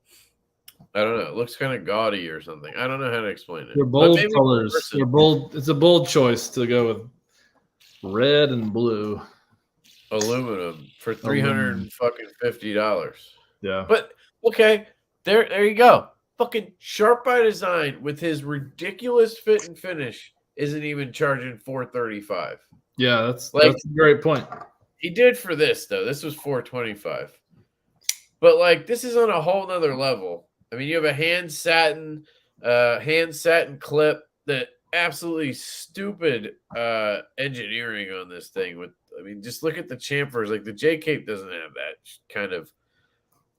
I don't know. It looks kind of gaudy or something. I don't know how to explain it. They're bold colors. They're bold. It's a bold choice to go with red and blue. Aluminum for $350. Yeah. But okay, there you go. Fucking Sharp by Design with his ridiculous fit and finish isn't even charging $435. Yeah, that's a great point. He did for this though. This was $425. But like this is on a whole nother level. I mean, you have a hand satin clip that absolutely stupid engineering on this thing. Just look at the chamfers. Like the J Cape doesn't have that kind of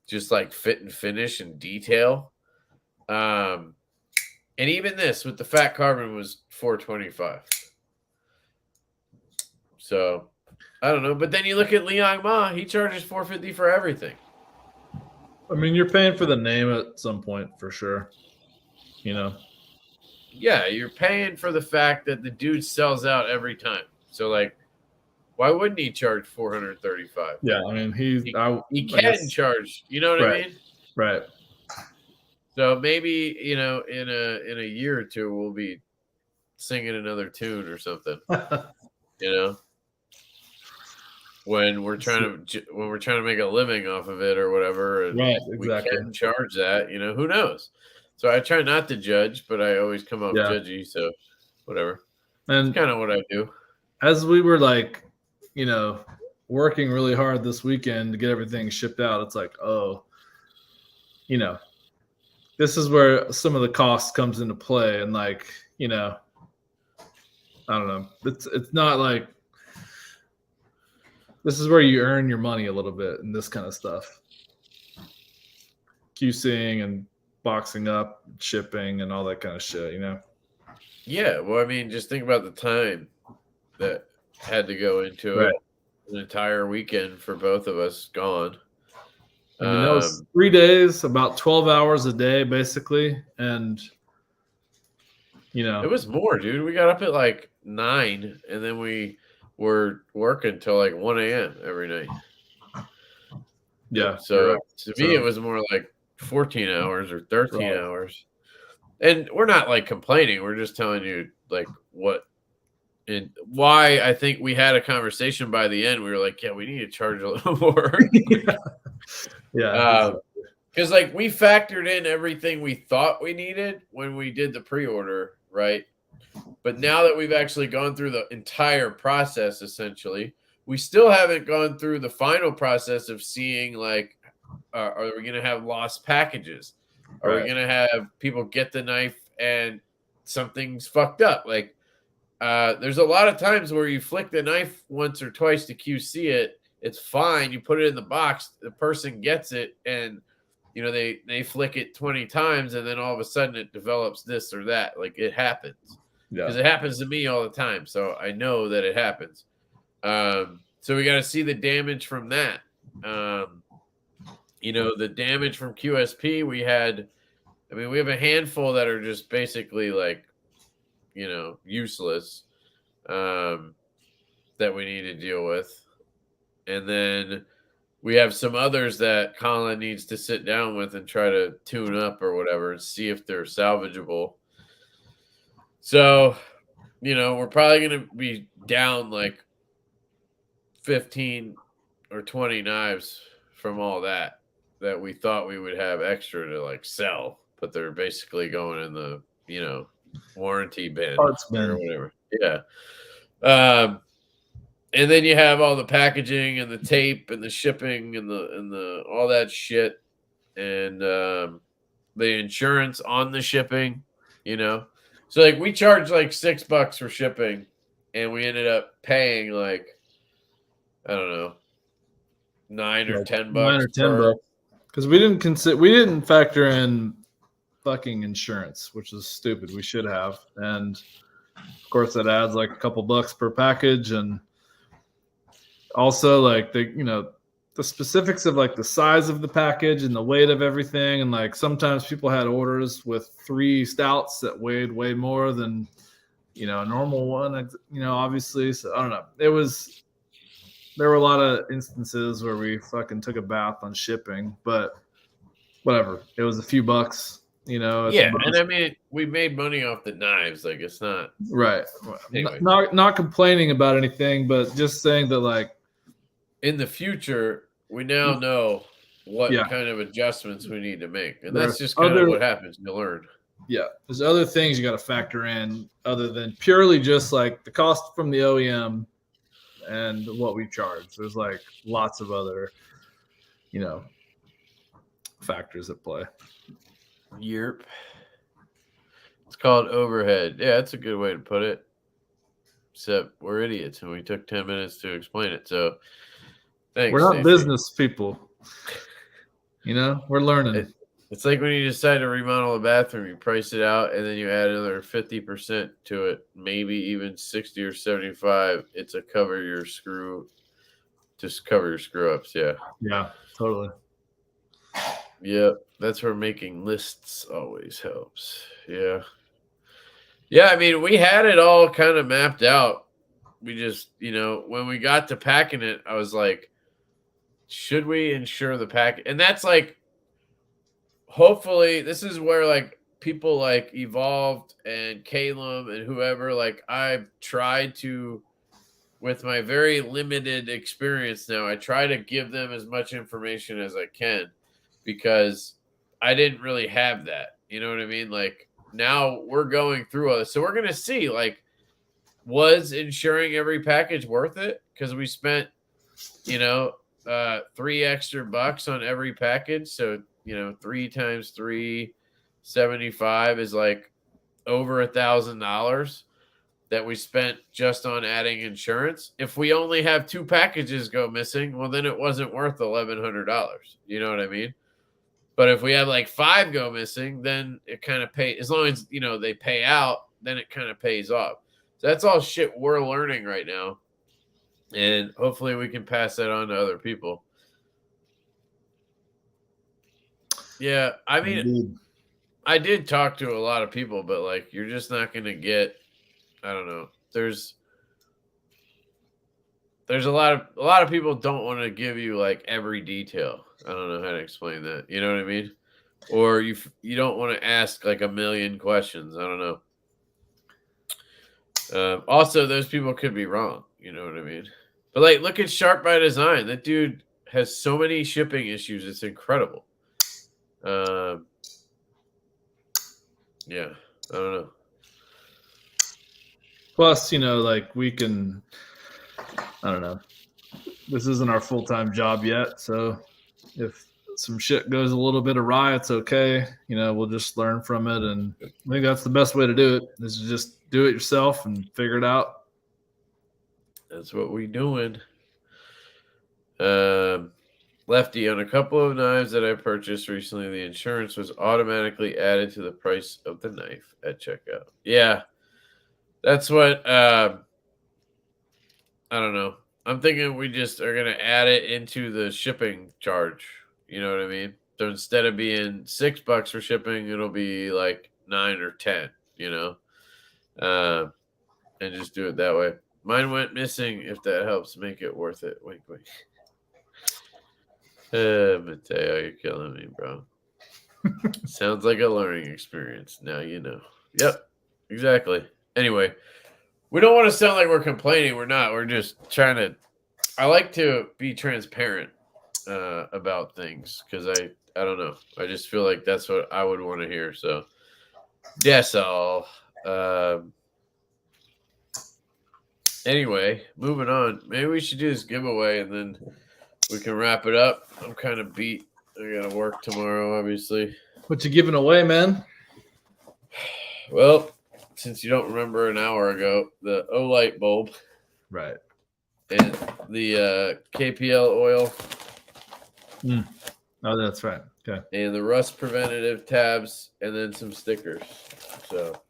just like fit and finish and detail. And even this with the fat carbon was $425. So I don't know. But then you look at Liang Ma, he charges $450 for everything. I mean, you're paying for the name at some point for sure. Yeah, you're paying for the fact that the dude sells out every time. So like, why wouldn't he charge $435? Yeah, I mean he can charge. You know what I mean? Right. So maybe in a year or two we'll be singing another tune or something. when we're trying to make a living off of it or whatever, and Right, we exactly. can charge that. Who knows? So I try not to judge, but I always come off judgy. So whatever. And it's kind of what I do. As we were working really hard this weekend to get everything shipped out, it's like, oh, this is where some of the cost comes into play, and I don't know. It's not like this is where you earn your money a little bit and this kind of stuff. QCing and boxing up, shipping, and all that kind of shit, Yeah, well, I mean, just think about the time that had to go into it. An entire weekend for both of us gone. I mean, that was 3 days, about 12 hours a day, basically, and it was more, dude. We got up at like 9, and then we were working till like 1 a.m. every night. Yeah. So to me, it was more like 14 hours or 13 hours. And we're not like complaining. We're just telling you like what and why I think we had a conversation by the end. We were like, yeah, we need to charge a little more. Yeah. Because like we factored in everything we thought we needed when we did the pre-order, right? But now that we've actually gone through the entire process, essentially, we still haven't gone through the final process of seeing like, are we going to have lost packages? Are we going to have people get the knife and something's fucked up? Like, there's a lot of times where you flick the knife once or twice to QC it. It's fine. You put it in the box. The person gets it, and they flick it 20 times, and then all of a sudden it develops this or that. Like it happens because it happens to me all the time. So I know that it happens. So we got to see the damage from that. The damage from QSP we had. I mean, we have a handful that are just basically like, useless that we need to deal with. And then we have some others that Colin needs to sit down with and try to tune up or whatever and see if they're salvageable. So, we're probably going to be down like 15 or 20 knives from all that we thought we would have extra to like sell, but they're basically going in the, warranty bin or whatever. Yeah. And then you have all the packaging and the tape and the shipping and the all that shit and the insurance on the shipping, So like we charged like $6 for shipping, and we ended up paying like I don't know, $9 or $10. $9 or $10 because we didn't factor in fucking insurance, which is stupid. We should have, and of course that adds like a couple bucks per package, and also like the specifics of like the size of the package and the weight of everything, and like sometimes people had orders with 3 stouts that weighed way more than a normal one, obviously. So I don't know. There were a lot of instances where we fucking took a bath on shipping, but whatever. It was a few bucks, Yeah, and I mean, we made money off the knives. Like, it's not right. Anyway. Not complaining about anything, but just saying that, like, in the future, we now know what kind of adjustments we need to make, and that's just kind of what happens. You learn. Yeah, there's other things you got to factor in other than purely just like the cost from the OEM and what we charge. There's like lots of other, factors at play. Yerp. It's called overhead. Yeah, that's a good way to put it. Except we're idiots and we took 10 minutes to explain it. So thanks. We're not business people. We're learning. It's like when you decide to remodel a bathroom, you price it out and then you add another 50% to it, maybe even 60 or 75. It's a cover your screw ups. Yeah. Yeah, totally. Yeah, that's where making lists always helps. Yeah. Yeah, I mean, we had it all kind of mapped out. We just, when we got to packing it, I was like, should we insure the pack? And that's like, hopefully, this is where like people like Evolved and Calum and whoever, like I've tried to with my very limited experience now, I try to give them as much information as I can because I didn't really have that. You know what I mean? Like now we're going through all this. So we're going to see, like, was insuring every package worth it? Because we spent, 3 extra bucks on every package. So, 3 times 375 is like over $1,000 that we spent just on adding insurance. If we only have 2 packages go missing, well, then it wasn't worth $1,100. You know what I mean? But if we have like 5 go missing, then it kind of pays. As long as, they pay out, then it kind of pays off. So that's all shit we're learning right now. And hopefully we can pass that on to other people. Yeah, I mean, Indeed. I did talk to a lot of people, but like you're just not going to get, I don't know. There's a lot of people don't want to give you like every detail. I don't know how to explain that. You know what I mean? Or you don't want to ask like a million questions. I don't know. Also, those people could be wrong. You know what I mean? But like, look at Sharp by Design. That dude has so many shipping issues. It's incredible. Yeah, I don't know. Plus, like we can, I don't know. This isn't our full-time job yet, so if some shit goes a little bit awry, it's okay. We'll just learn from it, and I think that's the best way to do it. Is to just do it yourself and figure it out. That's what we doing. Lefty, on a couple of knives that I purchased recently, the insurance was automatically added to the price of the knife at checkout. Yeah, that's what. I don't know. I'm thinking we just are gonna add it into the shipping charge. You know what I mean? So instead of being $6 for shipping, it'll be like 9 or 10. And just do it that way. Mine went missing. If that helps make it worth it. Wink, wink. Mateo, you're killing me, bro. Sounds like a learning experience. Now you know. Yep, exactly. Anyway, we don't want to sound like we're complaining. We're not. We're just trying to. I like to be transparent about things because I don't know. I just feel like that's what I would want to hear. So that's all. Anyway, moving on. Maybe we should do this giveaway and then we can wrap it up. I'm kind of beat. I gotta work tomorrow, obviously. What you giving away, man? Well, since you don't remember an hour ago, the O light bulb, Right. and the KPL oil, Oh, that's right. Okay. and the rust preventative tabs, and then some stickers. So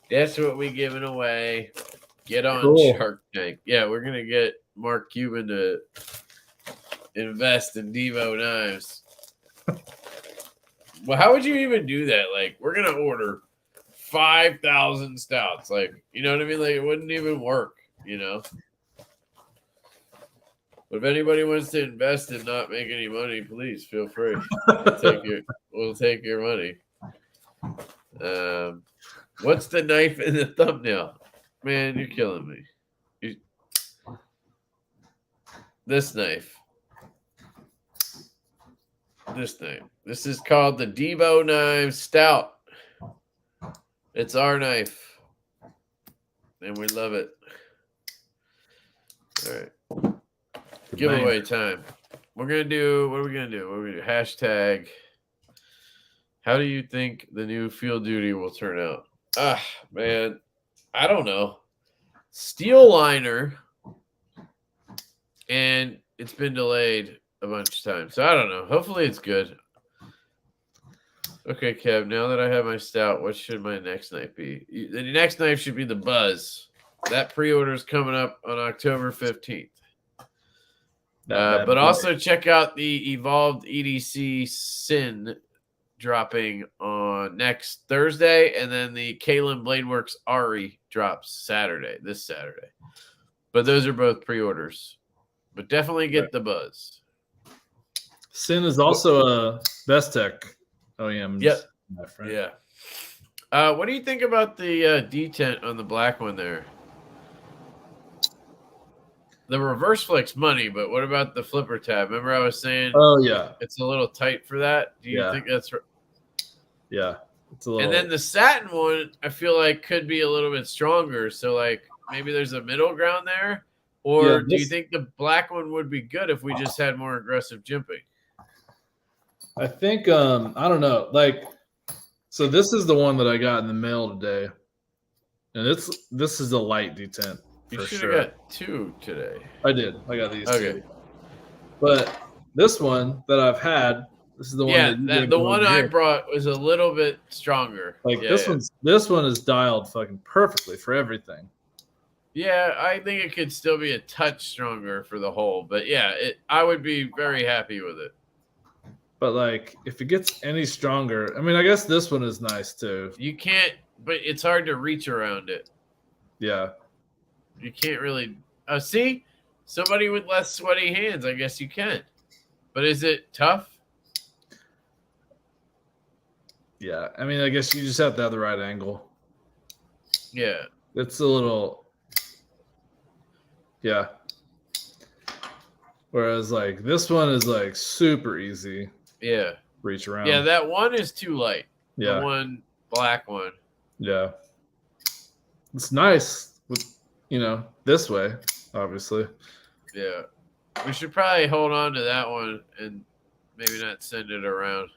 that's what we giving away. Get on Cool. Shark Tank. Yeah, we're gonna get Mark Cuban to invest in Divo knives. Well, how would you even do that? Like, we're gonna order 5,000 stouts. Like, you know what I mean? Like, it wouldn't even work. But if anybody wants to invest and not make any money, please feel free. We'll take your money. What's the knife in the thumbnail? Man, you're killing me. This knife. This knife. This is called the Divo Knives Stout. It's our knife. And we love it. All right. Giveaway time. What are we gonna do? Hashtag. How do you think the new Field Duty will turn out? Man, I don't know. Steel liner, and it's been delayed a bunch of times. So I don't know. Hopefully it's good. Okay, Kev, now that I have my stout, what should my next knife be? The next knife should be the Buzz. That pre-order is coming up on October 15th. But also check out the Evolved EDC Sin dropping on next Thursday, and then the Kalen Bladeworks Ari drops this Saturday. But those are both pre-orders. But definitely get the Buzz. Sin is also a Best Tech OEM. Yep. Yeah. What do you think about the detent on the black one there? the reverse flick's money, but what about the flipper tab? Remember I was saying Oh yeah, it's a little tight for that? Do you think that's right? Yeah. It's a little... And then the satin one, I feel like could be a little bit stronger. So like maybe there's a middle ground there. Or do you think the black one would be good if we just had more aggressive jimping? I think I don't know. Like, so this is the one that I got in the mail today, and this is a light detent. You should have got 2 today. I did. I got these okay. 2. But this one that I've had, this is the one the one I brought was a little bit stronger. Like this one is dialed fucking perfectly for everything. Yeah, I think it could still be a touch stronger for the hole, but yeah, I would be very happy with it. But like, if it gets any stronger, I mean, I guess this one is nice too. You can't, but it's hard to reach around it. Yeah. You can't really. See, somebody with less sweaty hands, I guess you can. But is it tough? Yeah, I mean, I guess you just have to have the right angle. Yeah. It's a little. Yeah. Whereas like this one is like super easy. Yeah. Reach around. Yeah, that one is too light. Yeah. The one black one. Yeah. It's nice with, this way, obviously. Yeah. We should probably hold on to that one and maybe not send it around.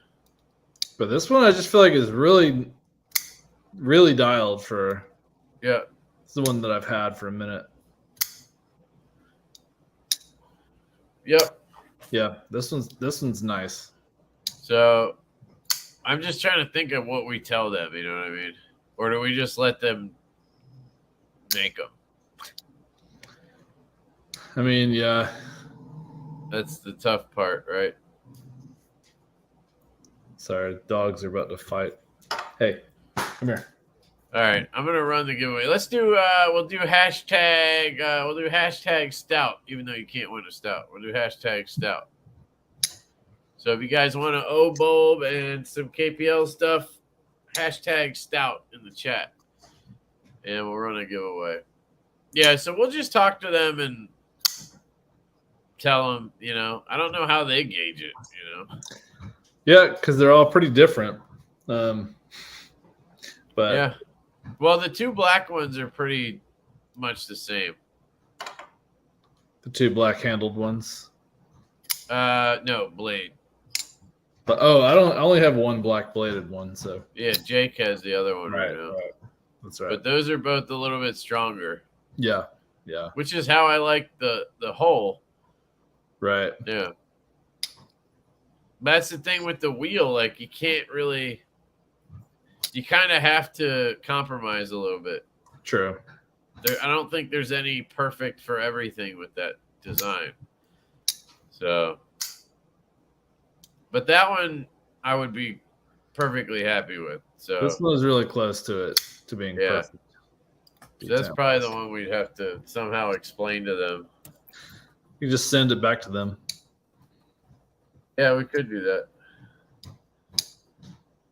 But this one I just feel like is really, really dialed for. Yeah. It's the one that I've had for a minute. Yep. Yeah, this one's nice. So I'm just trying to think of what we tell them, you know what I mean? Or do we just let them make them? I mean, yeah. That's the tough part, right? Sorry, dogs are about to fight. Hey, come here. All right, I'm gonna run the giveaway. Let's do. We'll do hashtag. We'll do hashtag stout, even though you can't win a stout. We'll do hashtag stout. So if you guys want to bulb and some KPL stuff, hashtag stout in the chat, and we'll run a giveaway. Yeah, so we'll just talk to them and tell them. I don't know how they gauge it. Yeah, because they're all pretty different. But yeah. Well, the 2 black ones are pretty much the same. The 2 black-handled ones? No, blade. But I only have 1 black-bladed one, so. Yeah, Jake has the other one right now. Right. That's right. But those are both a little bit stronger. Yeah. Which is how I like the hole. Right. Yeah. That's the thing with the wheel. Like, you can't really. You kind of have to compromise a little bit. True. I don't think there's any perfect for everything with that design. So, but that one I would be perfectly happy with. So this one is really close to it, to being perfect. So that's probably the one we'd have to somehow explain to them. You just send it back to them. Yeah, we could do that.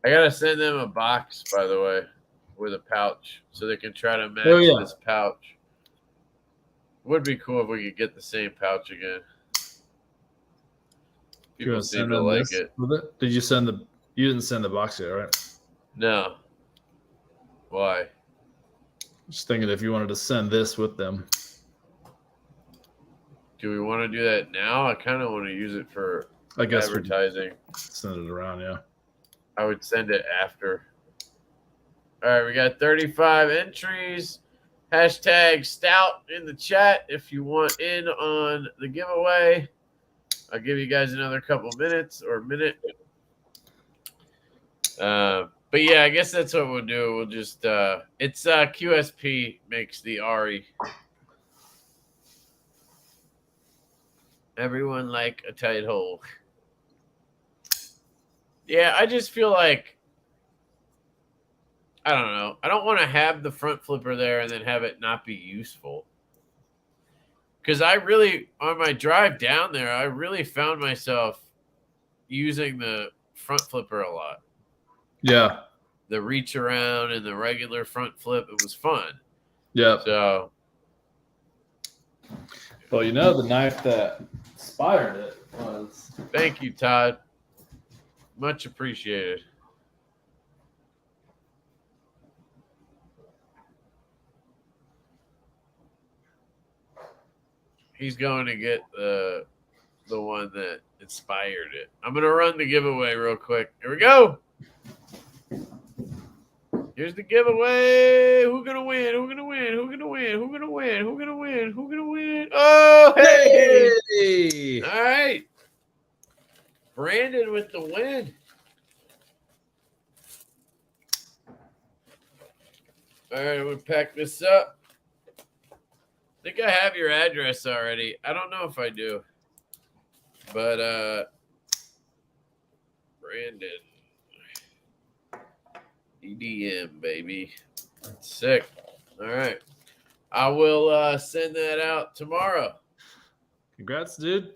I gotta send them a box, by the way, with a pouch, so they can try to match this pouch. Would be cool if we could get the same pouch again. People seem to like it. Did you send the? You didn't send the box yet, right? No. Why? Just thinking if you wanted to send this with them. Do we want to do that now? I kind of want to use it for advertising. Send it around, yeah. I would send it after. All right, we got 35 entries. Hashtag stout in the chat if you want in on the giveaway. I'll give you guys another couple minutes or a minute. But yeah, I guess that's what we'll do. We'll just it's QSP makes the RE. Everyone like a tight hole. Yeah, I just feel like I don't know. I don't want to have the front flipper there and then have it not be useful. Because I really, on my drive down there, I really found myself using the front flipper a lot. Yeah. The reach around and the regular front flip, it was fun. Yeah. So Well, you know, the knife that inspired it was. Thank you, Todd. Much appreciated. He's going to get the one that inspired it. I'm going to run the giveaway real quick. Here we go. Here's the giveaway. Who's going to win? Who's going to win? Who's going to win? Who's going to win? Who's going to win? Who's going to win? Oh, hey. Hey! All right. Brandon with the win. All right, I'm going to pack this up. I think I have your address already. I don't know if I do. But Brandon. EDM, baby. Sick. All right. I will send that out tomorrow. Congrats, dude.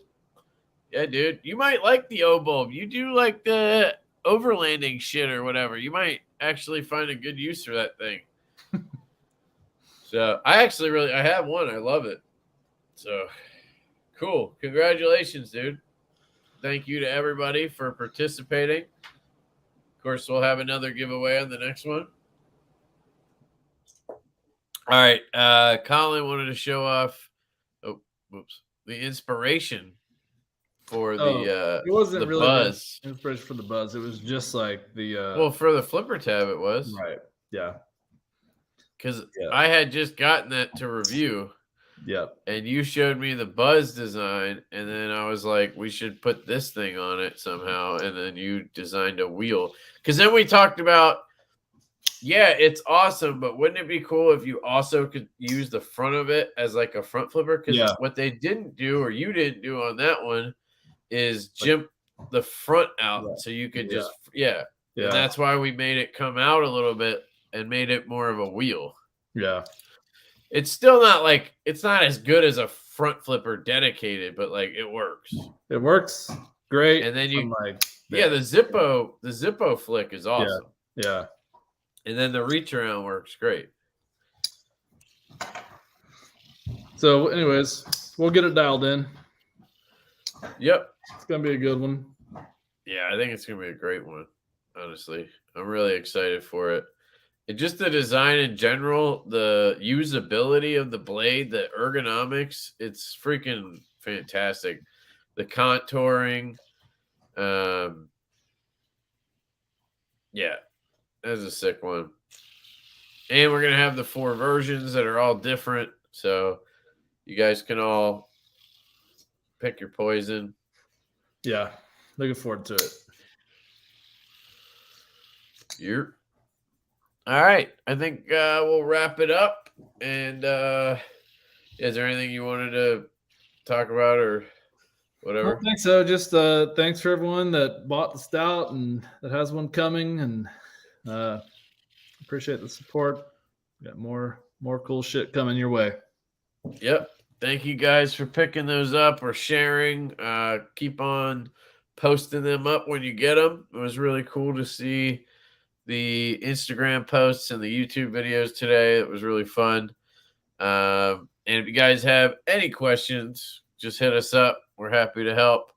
Yeah, dude. You might like the O-bulb. You do like the overlanding shit or whatever. You might actually find a good use for that thing. So I have one. I love it. So cool. Congratulations, dude. Thank you to everybody for participating. Of course, we'll have another giveaway on the next one. All right. Colin wanted to show off the inspiration for the it wasn't the really buzz. Inspiration for the buzz. It was just like the Well, for the flipper tab it was. right. Yeah. Because I had just gotten that to review. Yep. And you showed me the buzz design, and then I was like, we should put this thing on it somehow. And then you designed a wheel. Because then we talked about, yeah, it's awesome, but wouldn't it be cool if you also could use the front of it as like a front flipper? Because what they didn't do, or you didn't do on that one, is jump the front out. So you could just, And that's why we made it come out a little bit and made it more of a wheel. Yeah. It's still not like, it's not as good as a front flipper dedicated, but like it works. It works great. And then you, like, the Zippo flick is awesome. Yeah. And then the reach around works great. So, anyways, we'll get it dialed in. Yep. It's going to be a good one. Yeah, I think it's going to be a great one, honestly. I'm really excited for it. And just the design in general, the usability of the blade, the ergonomics, it's freaking fantastic. The contouring. Yeah, that's a sick one. And we're going to have the 4 versions that are all different. So you guys can all pick your poison. Yeah, looking forward to it. All right. I think we'll wrap it up. And is there anything you wanted to talk about or whatever? I don't think so. Just thanks for everyone that bought the Stout and that has one coming. And appreciate the support. Got more cool shit coming your way. Yep. Thank you guys for picking those up or sharing. Keep on posting them up when you get them. It was really cool to see the Instagram posts and the YouTube videos today. It was really fun. And if you guys have any questions, just hit us up. We're happy to help.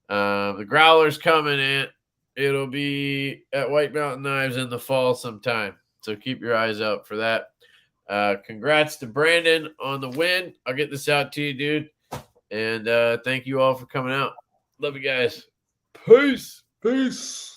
The growler's coming in. It'll be at White Mountain Knives in the fall sometime. So keep your eyes out for that. Congrats to Brandon on the win. I'll get this out to you, dude. And thank you all for coming out. Love you guys. Peace. Peace.